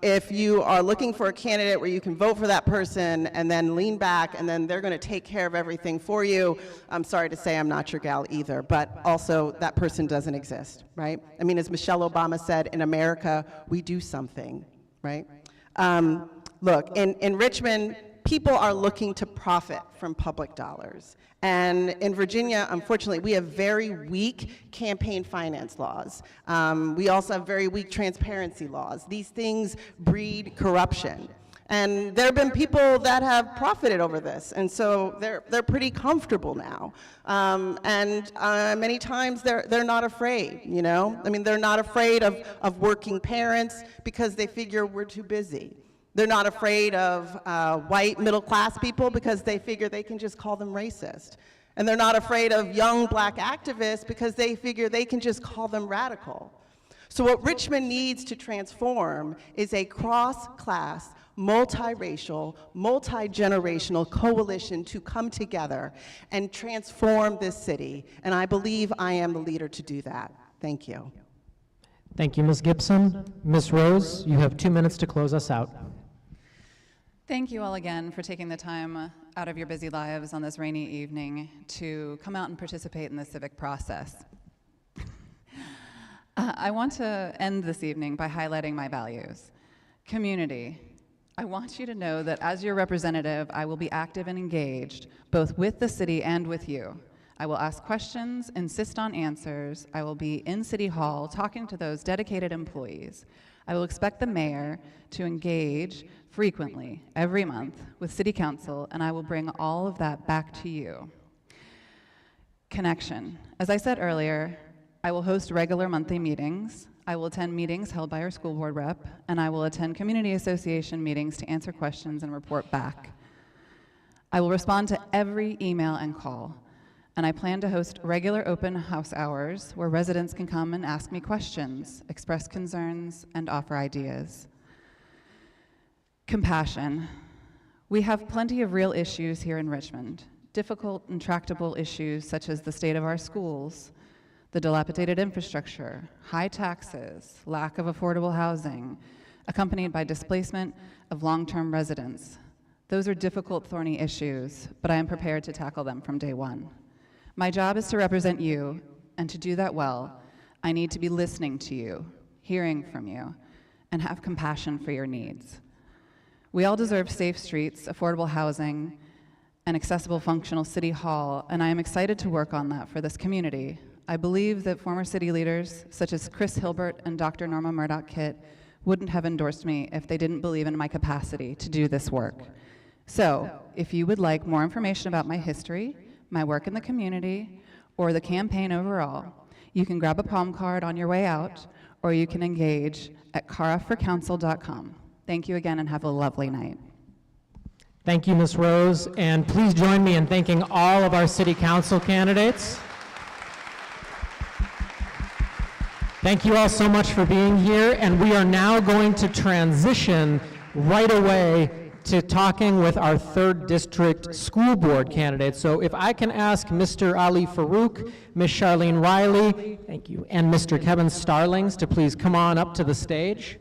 If you are looking for a candidate where you can vote for that person and then lean back and then they're going to take care of everything for you, I'm sorry to say I'm not your gal either, but also that person doesn't exist, right? I mean, as Michelle Obama said, in America, we do something, right? Look, in Richmond, people are looking to profit from public dollars. And in Virginia, unfortunately, we have very weak campaign finance laws. We also have very weak transparency laws. These things breed corruption. And there have been people that have profited over this, and so they're pretty comfortable now. Many times they're not afraid, you know? I mean, they're not afraid of working parents because they figure we're too busy. They're not afraid of white middle-class people because they figure they can just call them racist. And they're not afraid of young black activists because they figure they can just call them radical. So what Richmond needs to transform is a cross-class, multiracial, multi-generational coalition to come together and transform this city. And I believe I am the leader to do that. Thank you. Thank you, Ms. Gibson. Ms. Rose, you have 2 minutes to close us out. Thank you all again for taking the time out of your busy lives on this rainy evening to come out and participate in the civic process. I want to end this evening by highlighting my values. Community. I want you to know that as your representative, I will be active and engaged, both with the city and with you. I will ask questions, insist on answers. I will be in City Hall talking to those dedicated employees. I will expect the mayor to engage frequently, every month, with City Council, and I will bring all of that back to you. Connection. As I said earlier, I will host regular monthly meetings. I will attend meetings held by our school board rep, and I will attend community association meetings to answer questions and report back. I will respond to every email and call, and I plan to host regular open house hours where residents can come and ask me questions, express concerns, and offer ideas. Compassion. We have plenty of real issues here in Richmond, difficult, intractable issues such as the state of our schools, the dilapidated infrastructure, high taxes, lack of affordable housing, accompanied by displacement of long-term residents. Those are difficult, thorny issues, but I am prepared to tackle them from day one. My job is to represent you, and to do that well, I need to be listening to you, hearing from you, and have compassion for your needs. We all deserve safe streets, affordable housing, an accessible, functional city hall, and I am excited to work on that for this community. I believe that former city leaders, such as Chris Hilbert and Dr. Norma Murdoch-Kitt, wouldn't have endorsed me if they didn't believe in my capacity to do this work. So, if you would like more information about my history, my work in the community, or the campaign overall, you can grab a palm card on your way out, or you can engage at caraforcouncil.com. Thank you again and have a lovely night. Thank you, Ms. Rose, and please join me in thanking all of our city council candidates. Thank you all so much for being here, and we are now going to transition right away to talking with our 3rd District School Board candidates. So if I can ask Mr. Ali Farouk, Ms. Charlene Riley, thank you, and Mr. Kevin Starlings to please come on up to the stage.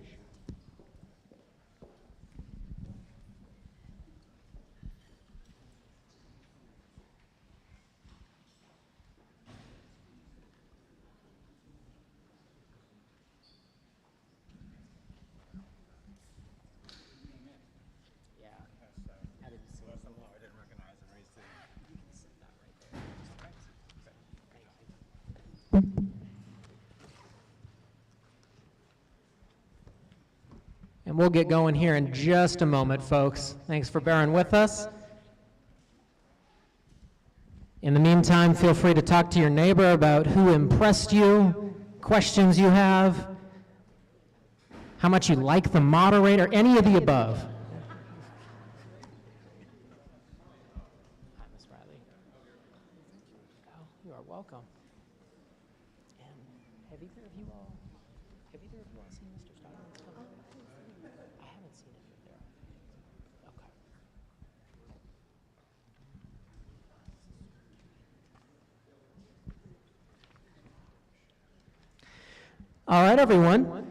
And we'll get going here in just a moment, folks. Thanks for bearing with us. In the meantime, feel free to talk to your neighbor about who impressed you, questions you have, how much you like the moderator, any of the above. Hi, Ms. Riley. Oh, you are welcome. And have either of you all seen Mr. Starling's come? I haven't seen it there. Okay. All right, everyone.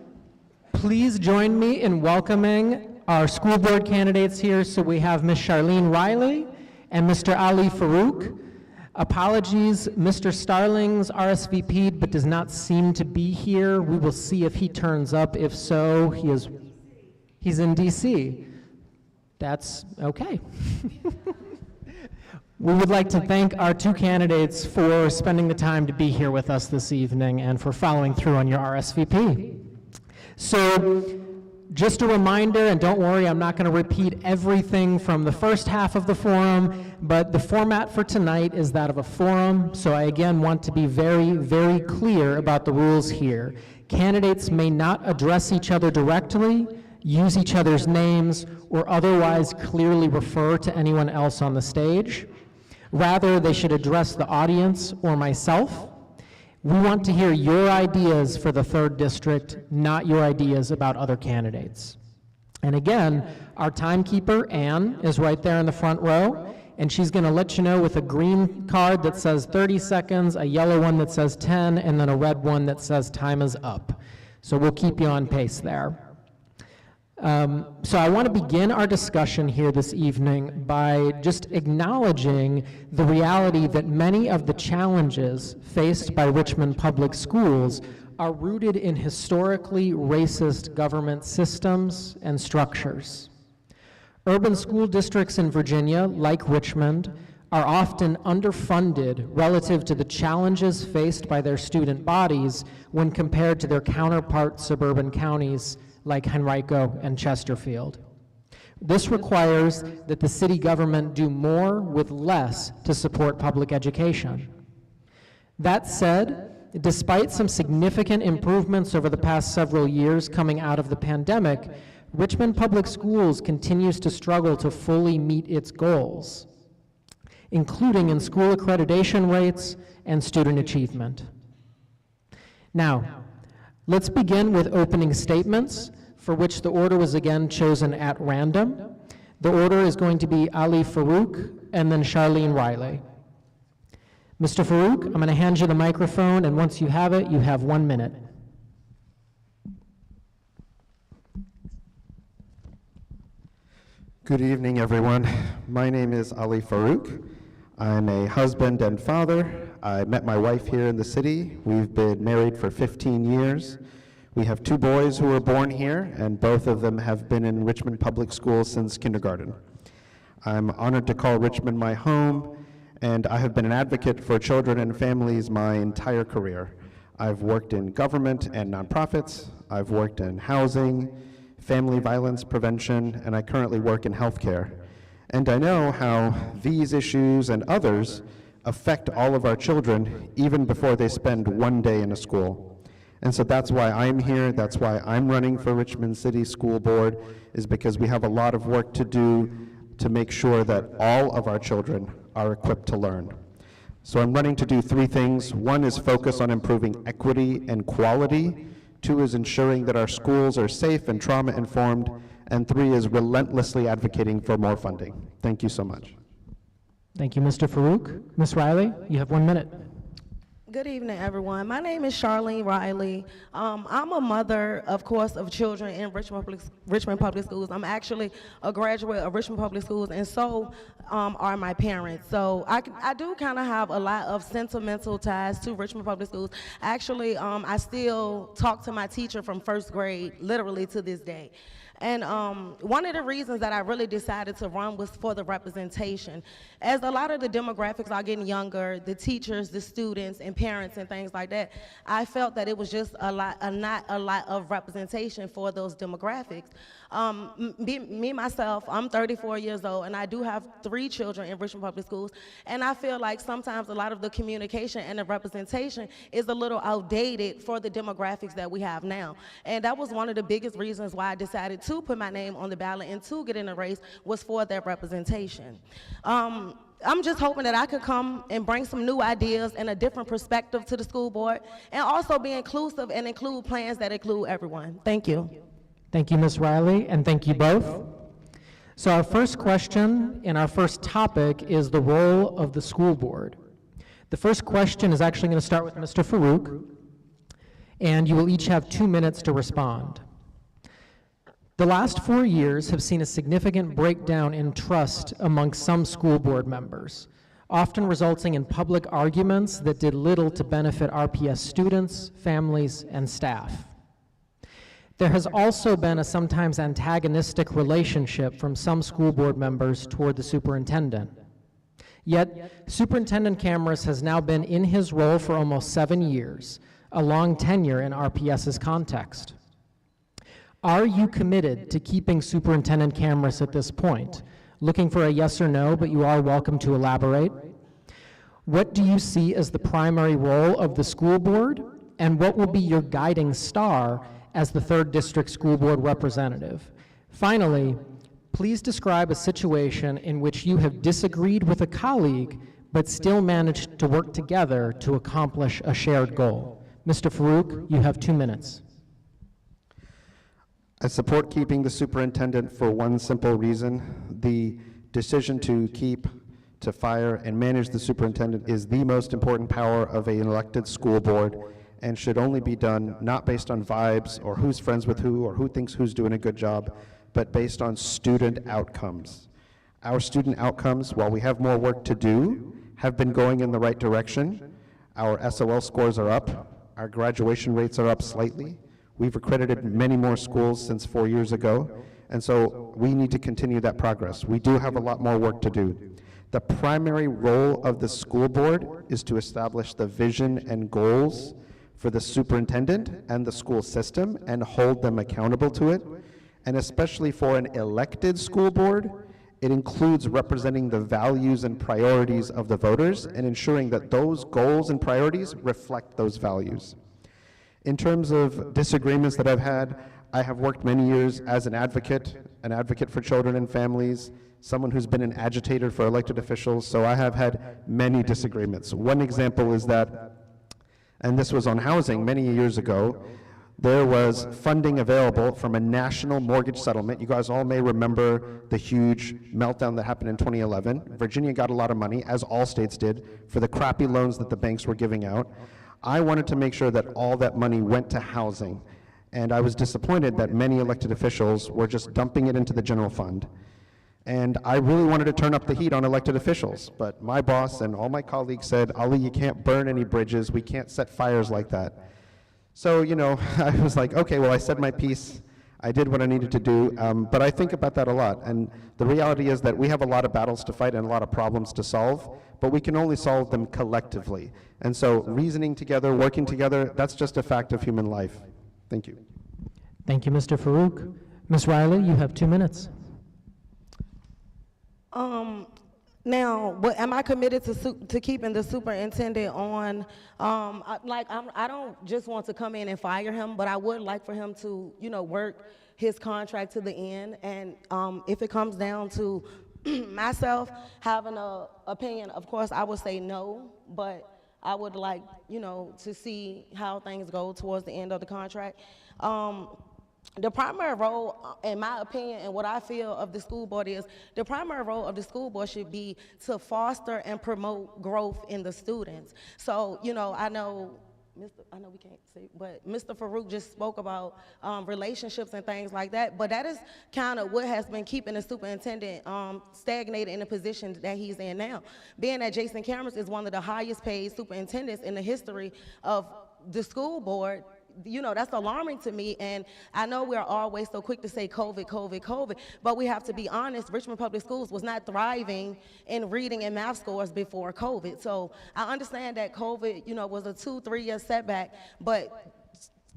Please join me in welcoming our school board candidates here. So we have Ms. Charlene Riley and Mr. Ali Farouk. Apologies, Mr. Starlings RSVP'd but does not seem to be here. We will see if he turns up. If so, he's in DC. That's okay. We would like to thank our 2 candidates for spending the time to be here with us this evening and for following through on your RSVP. So, just a reminder, and don't worry, I'm not going to repeat everything from the first half of the forum, but the format for tonight is that of a forum, so I again want to be very, very clear about the rules here. Candidates may not address each other directly, use each other's names, or otherwise clearly refer to anyone else on the stage. Rather, they should address the audience or myself. We want to hear your ideas for the 3rd District, not your ideas about other candidates. And again, our timekeeper, Anne, is right there in the front row, and she's going to let you know with a green card that says 30 seconds, a yellow one that says 10, and then a red one that says time is up. So we'll keep you on pace there. So I want to begin our discussion here this evening by just acknowledging the reality that many of the challenges faced by Richmond Public Schools are rooted in historically racist government systems and structures. Urban school districts in Virginia, like Richmond, are often underfunded relative to the challenges faced by their student bodies when compared to their counterpart suburban counties like Henrico and Chesterfield. This requires that the city government do more with less to support public education. That said, despite some significant improvements over the past several years coming out of the pandemic, Richmond Public Schools continues to struggle to fully meet its goals, including in school accreditation rates and student achievement. Now, let's begin with opening statements, for which the order was again chosen at random. The order is going to be Ali Farouk and then Charlene Riley. Mr. Farouk, I'm going to hand you the microphone, and once you have it, you have 1 minute. Good evening, everyone. My name is Ali Farouk. I'm a husband and father. I met my wife here in the city. We've been married for 15 years. We have 2 boys who were born here, and both of them have been in Richmond Public Schools since kindergarten. I'm honored to call Richmond my home, and I have been an advocate for children and families my entire career. I've worked in government and nonprofits. I've worked in housing, family violence prevention, and I currently work in healthcare. And I know how these issues and others affect all of our children even before they spend 1 day in a school. And so that's why I'm here, that's why I'm running for Richmond City School Board, is because we have a lot of work to do to make sure that all of our children are equipped to learn. So I'm running to do 3 things. 1 is focus on improving equity and quality. 2 is ensuring that our schools are safe and trauma-informed. And 3 is relentlessly advocating for more funding. Thank you so much. Thank you, Mr. Farouk. Ms. Riley, you have 1 minute. Good evening, everyone. My name is Charlene Riley. I'm a mother, of course, of children in Richmond Public Schools. I'm actually a graduate of Richmond Public Schools, and so are my parents. So I do kind of have a lot of sentimental ties to Richmond Public Schools. Actually, I still talk to my teacher from 1st grade, literally to this day. And one of the reasons that I really decided to run was for the representation. As a lot of the demographics are getting younger, the teachers, the students, and parents and things like that, I felt that it was just not a lot of representation for those demographics. Myself, I'm 34 years old, and I do have 3 children in Richmond Public Schools, and I feel like sometimes a lot of the communication and the representation is a little outdated for the demographics that we have now. And that was one of the biggest reasons why I decided to put my name on the ballot and to get in the race, was for that representation. I'm just hoping that I could come and bring some new ideas and a different perspective to the school board, and also be inclusive and include plans that include everyone. Thank you. Thank you, Ms. Riley, and thank you both. So our first question and our first topic is the role of the school board. The first question is actually going to start with Mr. Farouk, and you will each have 2 minutes to respond. The last 4 years have seen a significant breakdown in trust among some school board members, often resulting in public arguments that did little to benefit RPS students, families, and staff. There has also been a sometimes antagonistic relationship from some school board members toward the superintendent. Yet, Superintendent Cameras has now been in his role for almost 7 years, a long tenure in RPS's context. Are you committed to keeping Superintendent Cameras at this point? Looking for a yes or no, but you are welcome to elaborate. What do you see as the primary role of the school board, and what will be your guiding star as the 3rd District School Board representative? Finally, please describe a situation in which you have disagreed with a colleague, but still managed to work together to accomplish a shared goal. Mr. Farouk, you have 2 minutes. I support keeping the superintendent for one simple reason. The decision to keep, to fire, and manage the superintendent is the most important power of an elected school board, and should only be done not based on vibes or who's friends with who or who thinks who's doing a good job, but based on student outcomes. Our student outcomes, while we have more work to do, have been going in the right direction. Our SOL scores are up. Our graduation rates are up slightly. We've accredited many more schools since 4 years ago, and so we need to continue that progress. We do have a lot more work to do. The primary role of the school board is to establish the vision and goals for the superintendent and the school system and hold them accountable to it. And especially for an elected school board, It includes representing the values and priorities of the voters and ensuring that those goals and priorities reflect those values. In terms of disagreements that I've had, I have worked many years as an advocate for children and families, someone who's been an agitator for elected officials, so I have had many disagreements. One example is that, and this was on housing many years ago, there was funding available from a national mortgage settlement. You guys all may remember the huge meltdown that happened in 2011. Virginia got a lot of money, as all states did, for the crappy loans that the banks were giving out. I wanted to make sure that all that money went to housing, and I was disappointed that many elected officials were just dumping it into the general fund. And I really wanted to turn up the heat on elected officials, but my boss and all my colleagues said, Ali, you can't burn any bridges, we can't set fires like that. So, you know, I was like, okay, well, I said my piece, I did what I needed to do, but I think about that a lot, and the reality is that we have a lot of battles to fight and a lot of problems to solve, but we can only solve them collectively. And so reasoning together, working together, that's just a fact of human life. Thank you. Thank you, Mr. Farouk. Ms. Riley, you have 2 minutes. Now, am I committed to keeping the superintendent on? I don't just want to come in and fire him, but I would like for him to, you know, work his contract to the end. And if it comes down to myself having an opinion, of course, I would say no, but I would like, you know, to see how things go towards the end of the contract. The primary role, in my opinion, and what I feel of the school board is, the primary role of the school board should be to foster and promote growth in the students. So, you know, I know we can't say, but Mr. Farouk just spoke about relationships and things like that, but that is kind of what has been keeping the superintendent stagnated in the position that he's in now. Being that Jason Cameron is one of the highest paid superintendents in the history of the school board, you know, that's alarming to me, and I know we're always so quick to say COVID, COVID, COVID, but we have to be honest, Richmond Public Schools was not thriving in reading and math scores before COVID. So I understand that COVID, you know, was a 2-3 year setback, but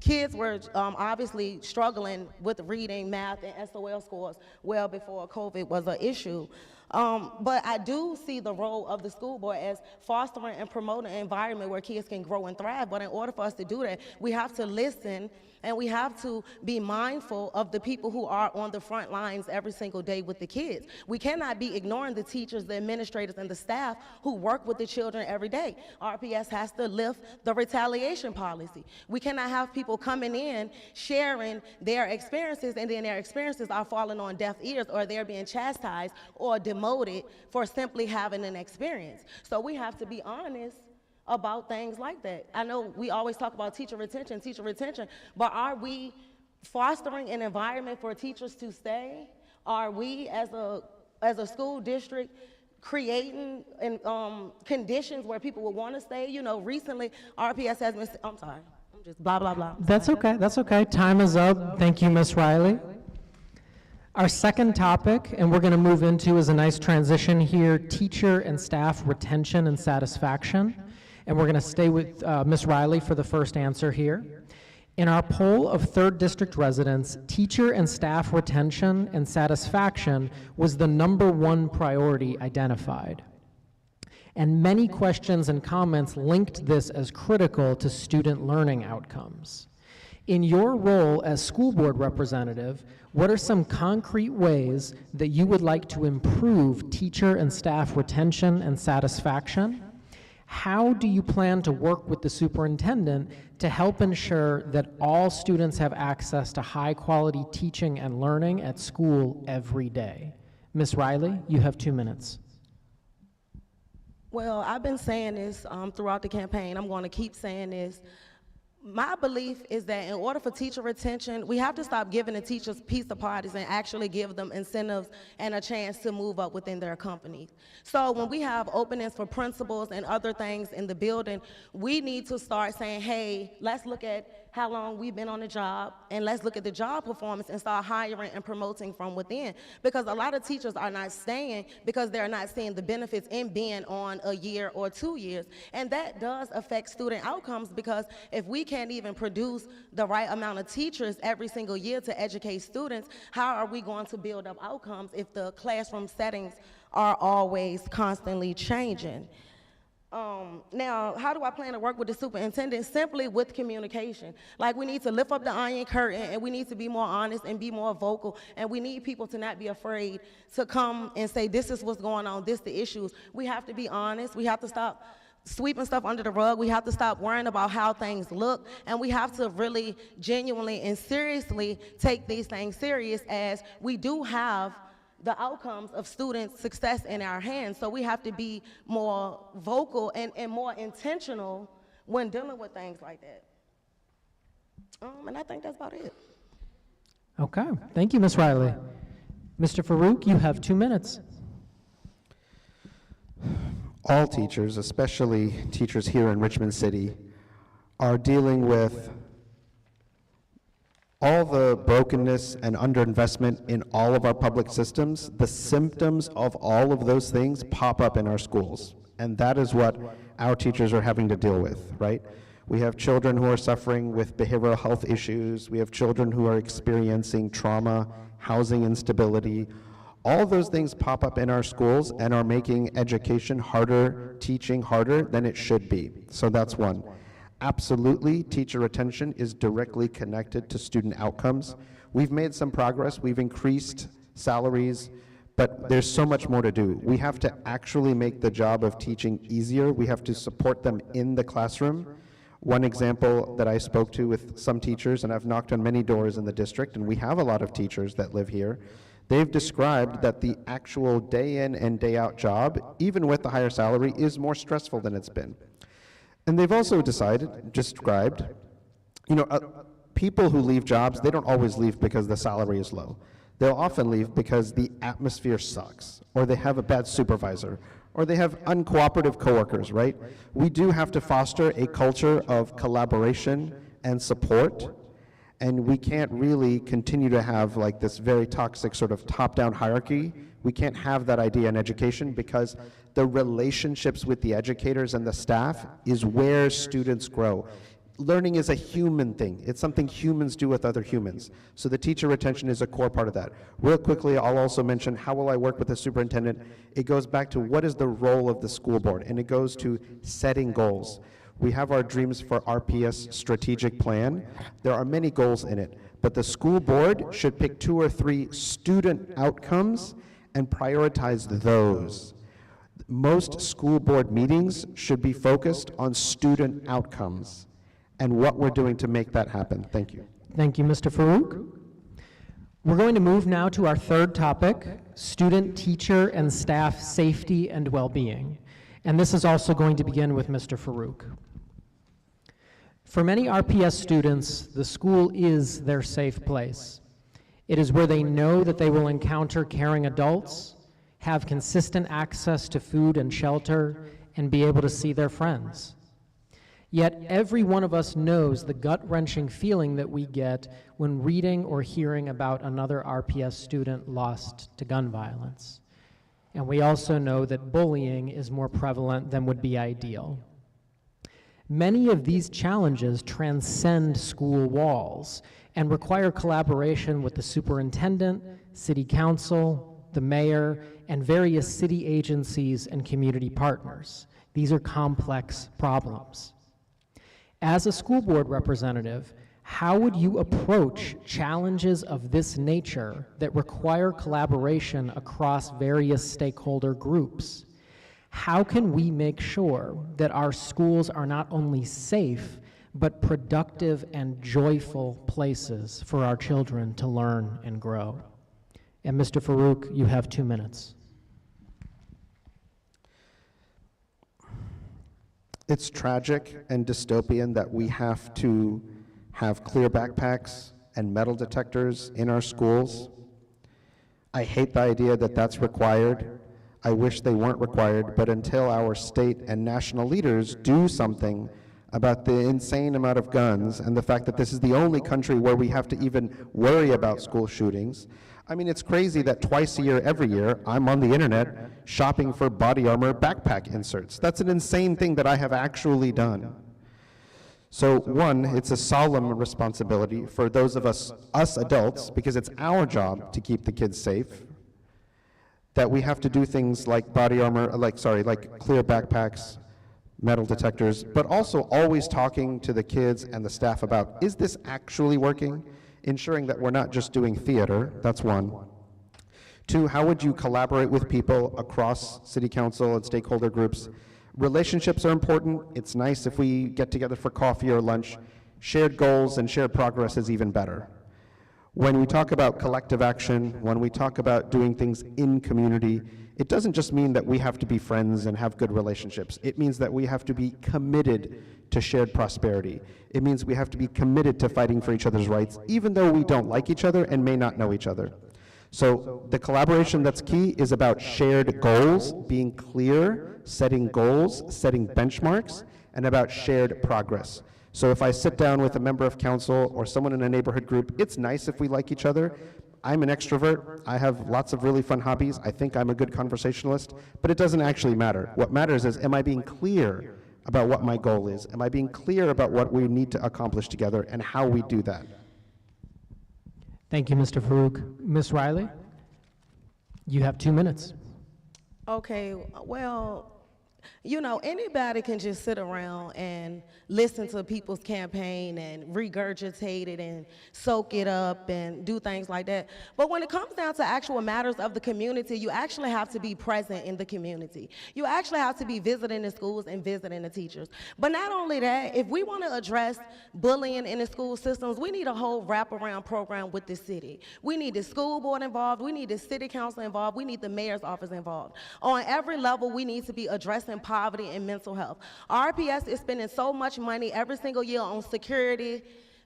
kids were obviously struggling with reading, math, and SOL scores well before COVID was an issue. But I do see the role of the school board as fostering and promoting an environment where kids can grow and thrive. But in order for us to do that, we have to listen and we have to be mindful of the people who are on the front lines every single day with the kids. We cannot be ignoring the teachers, the administrators, and the staff who work with the children every day. RPS has to lift the retaliation policy. We cannot have people coming in, sharing their experiences, and then their experiences are falling on deaf ears, or they're being chastised or demoted for simply having an experience. So we have to be honest about things like that. I know we always talk about teacher retention, but are we fostering an environment for teachers to stay? Are we as a school district creating conditions where people will want to stay? You know, recently RPS has been, I'm sorry, I'm just blah, blah, blah. That's okay, that's okay. Time is up. Thank you, Ms. Riley. Our second topic, and we're going to move into, is a nice transition here, teacher and staff retention and satisfaction. And we're going to stay with Ms. Riley for the first answer here. In our poll of 3rd District residents, teacher and staff retention and satisfaction was the #1 priority identified. And many questions and comments linked this as critical to student learning outcomes. In your role as school board representative, what are some concrete ways that you would like to improve teacher and staff retention and satisfaction? How do you plan to work with the superintendent to help ensure that all students have access to high-quality teaching and learning at school every day? Ms. Riley, you have 2 minutes. Well, I've been saying this throughout the campaign. I'm going to keep saying this. My belief is that in order for teacher retention, we have to stop giving the teachers pizza parties and actually give them incentives and a chance to move up within their companies. So when we have openings for principals and other things in the building, we need to start saying, hey, let's look at how long we've been on the job, and let's look at the job performance and start hiring and promoting from within. Because a lot of teachers are not staying because they're not seeing the benefits in being on a year or 2 years. And that does affect student outcomes, because if we can't even produce the right amount of teachers every single year to educate students, how are we going to build up outcomes if the classroom settings are always constantly changing? Now, how do I plan to work with the superintendent? Simply with communication. Like, we need to lift up the iron curtain, and we need to be more honest and be more vocal, and we need people to not be afraid to come and say, this is what's going on, this the issues. We have to be honest. We have to stop sweeping stuff under the rug. We have to stop worrying about how things look, and we have to really genuinely and seriously take these things serious, as we do have the outcomes of students' success in our hands. So we have to be more vocal and more intentional when dealing with things like that. And I think that's about it. Okay, thank you, Ms. Riley. Mr. Farouk, you have 2 minutes. All teachers, especially teachers here in Richmond City, are dealing with all the brokenness and underinvestment in all of our public systems. The symptoms of all of those things pop up in our schools, and that is what our teachers are having to deal with, right? We have children who are suffering with behavioral health issues. We have children who are experiencing trauma, housing instability. All those things pop up in our schools and are making education harder, teaching harder than it should be. So that's one. Absolutely, teacher retention is directly connected to student outcomes. We've made some progress. We've increased salaries, but there's so much more to do. We have to actually make the job of teaching easier. We have to support them in the classroom. One example that I spoke to with some teachers, and I've knocked on many doors in the district, and we have a lot of teachers that live here, they've described that the actual day in and day out job, even with the higher salary, is more stressful than it's been. And they've also described, people who leave jobs, they don't always leave because the salary is low. They'll often leave because the atmosphere sucks, or they have a bad supervisor, or they have uncooperative coworkers, right? We do have to foster a culture of collaboration and support, and we can't really continue to have like this very toxic sort of top-down hierarchy. We can't have that idea in education, because the relationships with the educators and the staff is where students grow. Learning is a human thing. It's something humans do with other humans. So the teacher retention is a core part of that. Real quickly, I'll also mention, how will I work with the superintendent? It goes back to what is the role of the school board, and it goes to setting goals. We have our Dreams for RPS strategic plan. There are many goals in it, but the school board should pick 2 or 3 student outcomes and prioritize those. Most school board meetings should be focused on student outcomes and what we're doing to make that happen. Thank you. Thank you, Mr. Farouk. We're going to move now to our third topic, student, teacher, and staff safety and well-being. And this is also going to begin with Mr. Farouk. For many RPS students, the school is their safe place. It is where they know that they will encounter caring adults, have consistent access to food and shelter, and be able to see their friends. Yet every one of us knows the gut-wrenching feeling that we get when reading or hearing about another RPS student lost to gun violence. And we also know that bullying is more prevalent than would be ideal. Many of these challenges transcend school walls and require collaboration with the superintendent, city council, the mayor, and various city agencies and community partners. These are complex problems. As a school board representative, how would you approach challenges of this nature that require collaboration across various stakeholder groups? How can we make sure that our schools are not only safe, but productive and joyful places for our children to learn and grow? And Mr. Farouk, you have 2 minutes. It's tragic and dystopian that we have to have clear backpacks and metal detectors in our schools. I hate the idea that that's required. I wish they weren't required, but until our state and national leaders do something about the insane amount of guns and the fact that this is the only country where we have to even worry about school shootings. I mean, it's crazy that twice a year, every year, I'm on the internet shopping for body armor backpack inserts. That's an insane thing that I have actually done. So one, it's a solemn responsibility for those of us adults, because it's our job to keep the kids safe, that we have to do things like body armor, like clear backpacks, metal detectors, but also always talking to the kids and the staff about, is this actually working? Ensuring that we're not just doing theater, that's one. Two, how would you collaborate with people across city council and stakeholder groups? Relationships are important. It's nice if we get together for coffee or lunch. Shared goals and shared progress is even better. When we talk about collective action, when we talk about doing things in community, it doesn't just mean that we have to be friends and have good relationships. It means that we have to be committed to shared prosperity. It means we have to be committed to fighting for each other's rights, even though we don't like each other and may not know each other. So the collaboration that's key is about shared goals, being clear, setting goals, setting benchmarks, and about shared progress. So if I sit down with a member of council or someone in a neighborhood group, it's nice if we like each other. I'm an extrovert. I have lots of really fun hobbies. I think I'm a good conversationalist, but it doesn't actually matter. What matters is, am I being clear about what my goal is? Am I being clear about what we need to accomplish together and how we do that? Thank you, Mr. Farouk. Ms. Riley, you have 2 minutes. Okay, well, you know, anybody can just sit around and listen to people's campaign and regurgitate it and soak it up and do things like that. But when it comes down to actual matters of the community, you actually have to be present in the community. You actually have to be visiting the schools and visiting the teachers. But not only that, if we want to address bullying in the school systems, we need a whole wraparound program with the city. We need the school board involved. We need the city council involved. We need the mayor's office involved. On every level, we need to be addressing poverty and mental health. RPS is spending so much money every single year on security,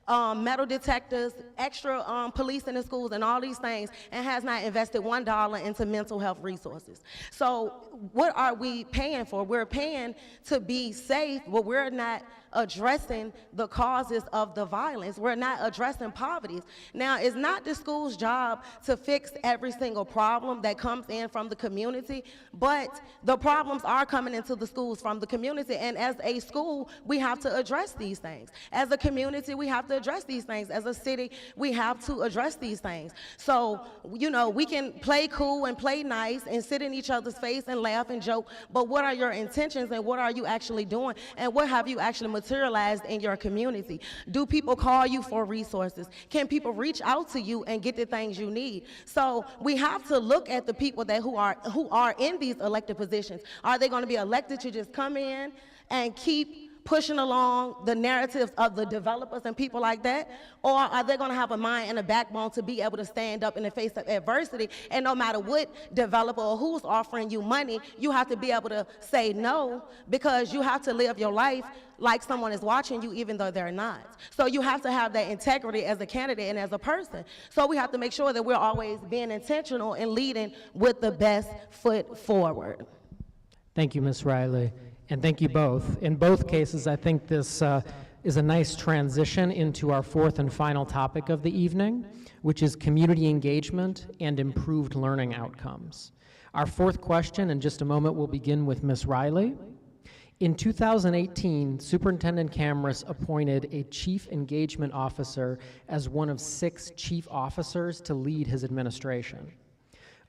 metal detectors, extra police in the schools, and all these things, and has not invested $1 into mental health resources. So what are we paying for? We're paying to be safe, but we're not addressing the causes of the violence. We're not addressing poverty. Now, it's not the school's job to fix every single problem that comes in from the community, but the problems are coming into the schools from the community, and as a school, we have to address these things. As a community, we have to address these things. As a city, we have to address these things. So, you know, we can play cool and play nice and sit in each other's face and laugh and joke, but what are your intentions and what are you actually doing, and what have you actually materialized in your community? Do people call you for resources? Can people reach out to you and get the things you need? So we have to look at the people that who are in these elected positions. Are they going to be elected to just come in and keep pushing along the narratives of the developers and people like that? Or are they going to have a mind and a backbone to be able to stand up in the face of adversity, and no matter what developer or who's offering you money, you have to be able to say no, because you have to live your life like someone is watching you even though they're not. So you have to have that integrity as a candidate and as a person. So we have to make sure that we're always being intentional and leading with the best foot forward. Thank you, Ms. Riley. And thank you both. In both cases, I think this is a nice transition into our fourth and final topic of the evening, which is community engagement and improved learning outcomes. Our fourth question, in just a moment, will begin with Ms. Riley. In 2018, Superintendent Camrus appointed a Chief Engagement Officer as one of 6 chief officers to lead his administration.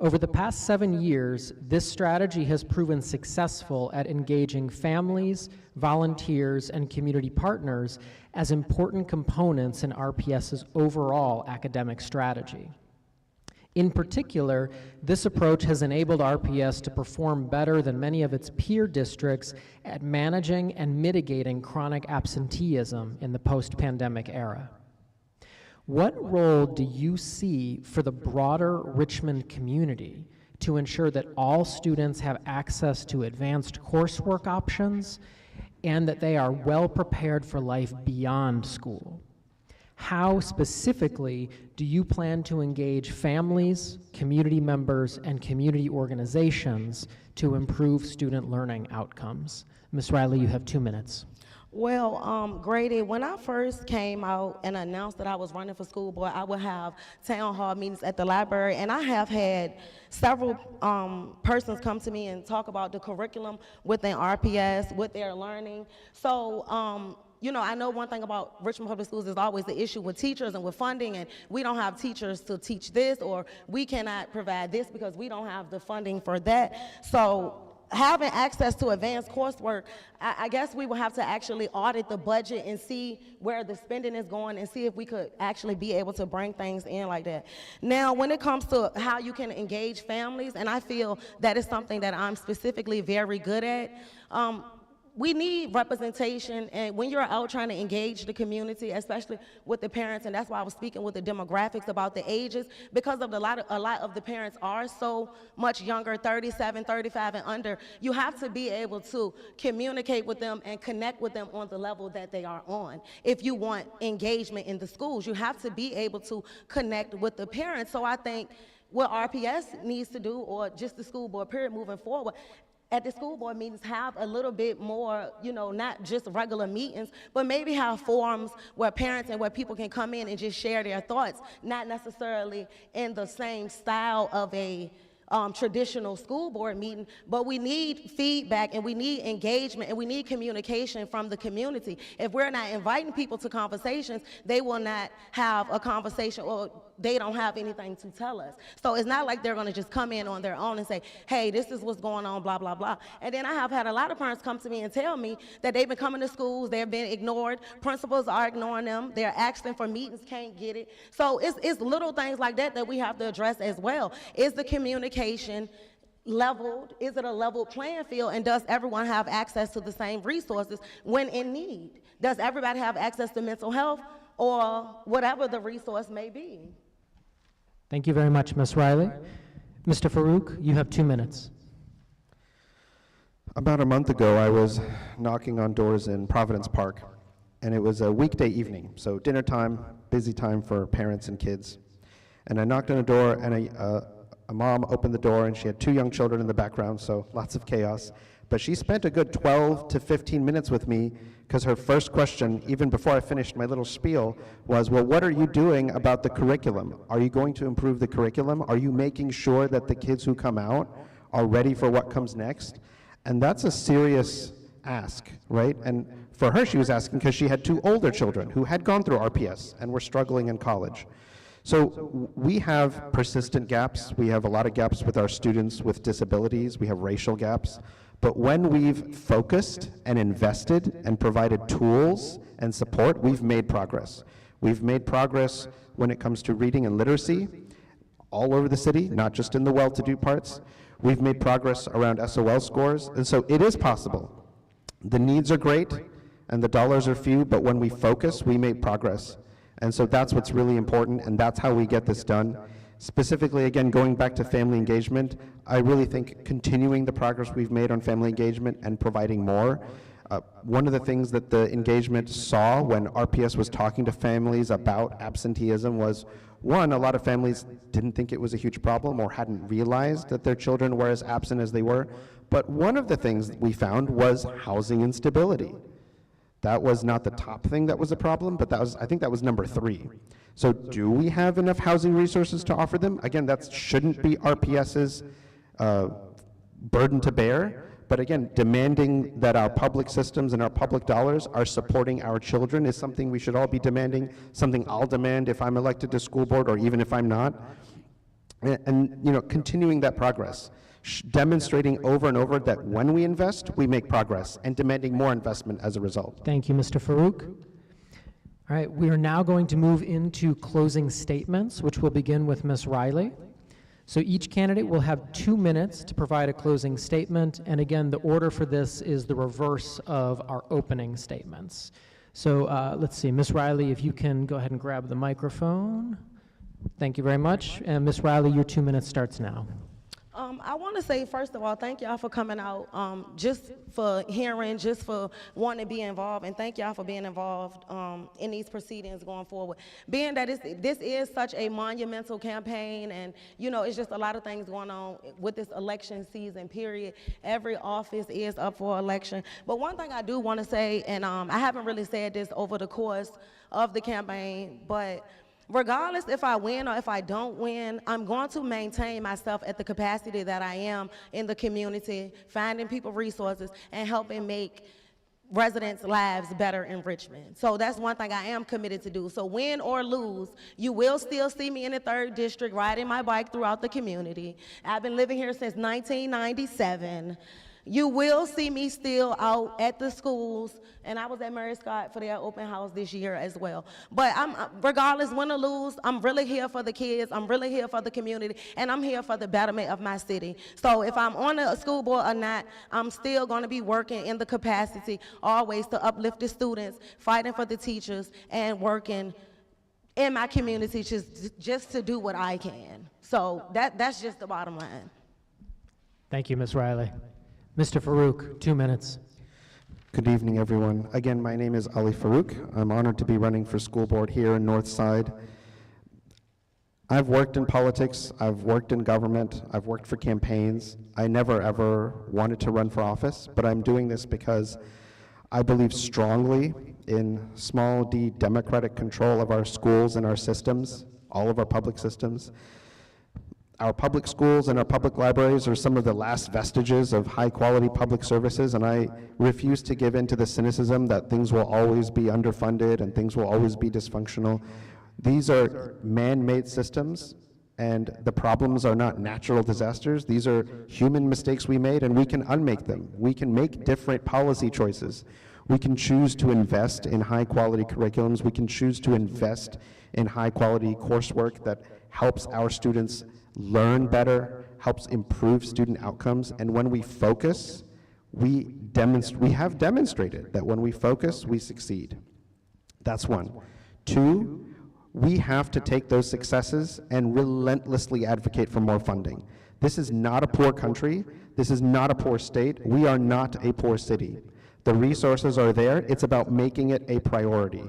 Over the past 7 years, this strategy has proven successful at engaging families, volunteers, and community partners as important components in RPS's overall academic strategy. In particular, this approach has enabled RPS to perform better than many of its peer districts at managing and mitigating chronic absenteeism in the post-pandemic era. What role do you see for the broader Richmond community to ensure that all students have access to advanced coursework options and that they are well prepared for life beyond school? How specifically do you plan to engage families, community members, and community organizations to improve student learning outcomes? Ms. Riley, you have 2 minutes. Well, Grady, when I first came out and announced that I was running for school board, I would have town hall meetings at the library, and I have had several persons come to me and talk about the curriculum within RPS, what they're learning. So you know, I know one thing about Richmond Public Schools is always the issue with teachers and with funding, and we don't have teachers to teach this, or we cannot provide this because we don't have the funding for that. So having access to advanced coursework, I guess we will have to actually audit the budget and see where the spending is going and see if we could actually be able to bring things in like that. Now, when it comes to how you can engage families, and I feel that is something that I'm specifically very good at, we need representation, and when you're out trying to engage the community, especially with the parents, and that's why I was speaking with the demographics about the ages, because of a lot of the parents are so much younger, 37, 35 and under, you have to be able to communicate with them and connect with them on the level that they are on. If you want engagement in the schools, you have to be able to connect with the parents. So I think what RPS needs to do, or just the school board period moving forward, at the school board meetings, have a little bit more, you know, not just regular meetings, but maybe have forums where parents and where people can come in and just share their thoughts, not necessarily in the same style of a traditional school board meeting, but we need feedback and we need engagement and we need communication from the community. If we're not inviting people to conversations, they will not have a conversation, or they don't have anything to tell us. So it's not like they're gonna just come in on their own and say, hey, this is what's going on, blah, blah, blah. And then I have had a lot of parents come to me and tell me that they've been coming to schools, they've been ignored, principals are ignoring them, they're asking for meetings, can't get it. So it's little things like that that we have to address as well. Is the communication leveled? Is it a level playing field? And does everyone have access to the same resources when in need? Does everybody have access to mental health or whatever the resource may be? Thank you very much, Ms. Riley. Mr. Farouk, you have 2 minutes. About a month ago, I was knocking on doors in Providence Park, and it was a weekday evening, so dinner time, busy time for parents and kids. And I knocked on a door, and a mom opened the door, and she had 2 young children in the background, so lots of chaos. But she spent a good 12 to 15 minutes with me, because her first question, even before I finished my little spiel, was, well, what are you doing about the curriculum? Are you going to improve the curriculum? Are you making sure that the kids who come out are ready for what comes next? And that's a serious ask, right? And for her, she was asking because she had 2 older children who had gone through RPS and were struggling in college. So we have persistent gaps. We have a lot of gaps with our students with disabilities. We have racial gaps. But when we've focused and invested and provided tools and support, we've made progress. We've made progress when it comes to reading and literacy all over the city, not just in the well-to-do parts. We've made progress around SOL scores, and so it is possible. The needs are great and the dollars are few, but when we focus, we make progress. And so that's what's really important, and that's how we get this done. Specifically, again, going back to family engagement, I really think continuing the progress we've made on family engagement and providing more. One of the things that the engagement saw when RPS was talking to families about absenteeism was, one, a lot of families didn't think it was a huge problem or hadn't realized that their children were as absent as they were. But one of the things that we found was housing instability. That was not the top thing that was a problem, but I think that was number 3. So do we have enough housing resources to offer them? Again, that shouldn't be RPS's burden to bear, but again, demanding that our public systems and our public dollars are supporting our children is something we should all be demanding, something I'll demand if I'm elected to school board or even if I'm not. And you know, continuing that progress. Demonstrating over and over that when we invest, we make progress, and demanding more investment as a result. Thank you, Mr. Farouk. All right, we are now going to move into closing statements, which will begin with Ms. Riley. So each candidate will have 2 minutes to provide a closing statement, and again, the order for this is the reverse of our opening statements. So let's see, Ms. Riley, if you can go ahead and grab the microphone. Thank you very much. And Ms. Riley, your 2 minutes starts now. I want to say, first of all, thank y'all for coming out, just for hearing, just for wanting to be involved, and thank y'all for being involved in these proceedings going forward. Being that this is such a monumental campaign, and you know, it's just a lot of things going on with this election season period. Every office is up for election. But one thing I do want to say, and I haven't really said this over the course of the campaign, but regardless if I win or if I don't win, I'm going to maintain myself at the capacity that I am in the community, finding people resources and helping make residents' lives better in Richmond. So that's one thing I am committed to do. So win or lose, you will still see me in the 3rd District riding my bike throughout the community. I've been living here since 1997. You will see me still out at the schools, and I was at Mary Scott for their open house this year as well. But regardless, win or lose, I'm really here for the kids, I'm really here for the community, and I'm here for the betterment of my city. So if I'm on a school board or not, I'm still gonna be working in the capacity always to uplift the students, fighting for the teachers, and working in my community just to do what I can. So that's just the bottom line. Thank you, Ms. Riley. Mr. Farouk, 2 minutes. Good evening, everyone. Again, my name is Ali Farouk. I'm honored to be running for school board here in Northside. I've worked in politics, I've worked in government, I've worked for campaigns. I never ever wanted to run for office, but I'm doing this because I believe strongly in small d democratic control of our schools and our systems, all of our public systems. Our public schools and our public libraries are some of the last vestiges of high-quality public services, and I refuse to give in to the cynicism that things will always be underfunded and things will always be dysfunctional. These are man-made systems, and the problems are not natural disasters. These are human mistakes we made, and we can unmake them. We can make different policy choices. We can choose to invest in high-quality curriculums. We can choose to invest in high-quality coursework that helps our students learn better, helps improve student outcomes, and when we focus, we have demonstrated that when we focus, we succeed. That's one. Two, we have to take those successes and relentlessly advocate for more funding. This is not a poor country. This is not a poor state. We are not a poor city. The resources are there. It's about making it a priority.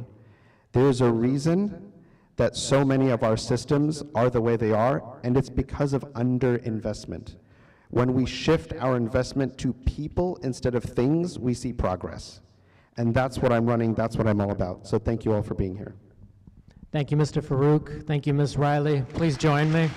There's a reason that so many of our systems are the way they are, and it's because of underinvestment. When we shift our investment to people instead of things, we see progress. And that's what I'm running, that's what I'm all about. So thank you all for being here. Thank you, Mr. Farouk. Thank you, Ms. Riley. Please join me.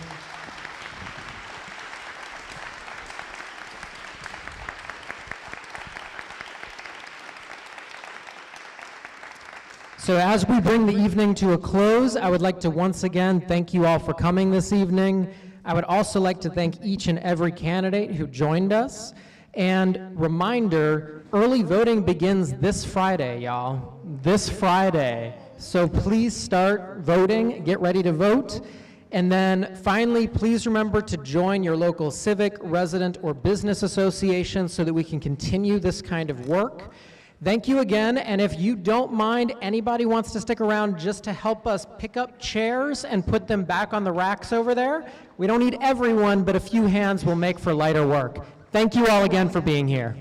So as we bring the evening to a close, I would like to once again thank you all for coming this evening. I would also like to thank each and every candidate who joined us. And reminder, early voting begins this Friday, y'all. This Friday. So please start voting, get ready to vote. And then finally, please remember to join your local civic, resident, or business association so that we can continue this kind of work. Thank you again, and if you don't mind, anybody wants to stick around just to help us pick up chairs and put them back on the racks over there? We don't need everyone, but a few hands will make for lighter work. Thank you all again for being here.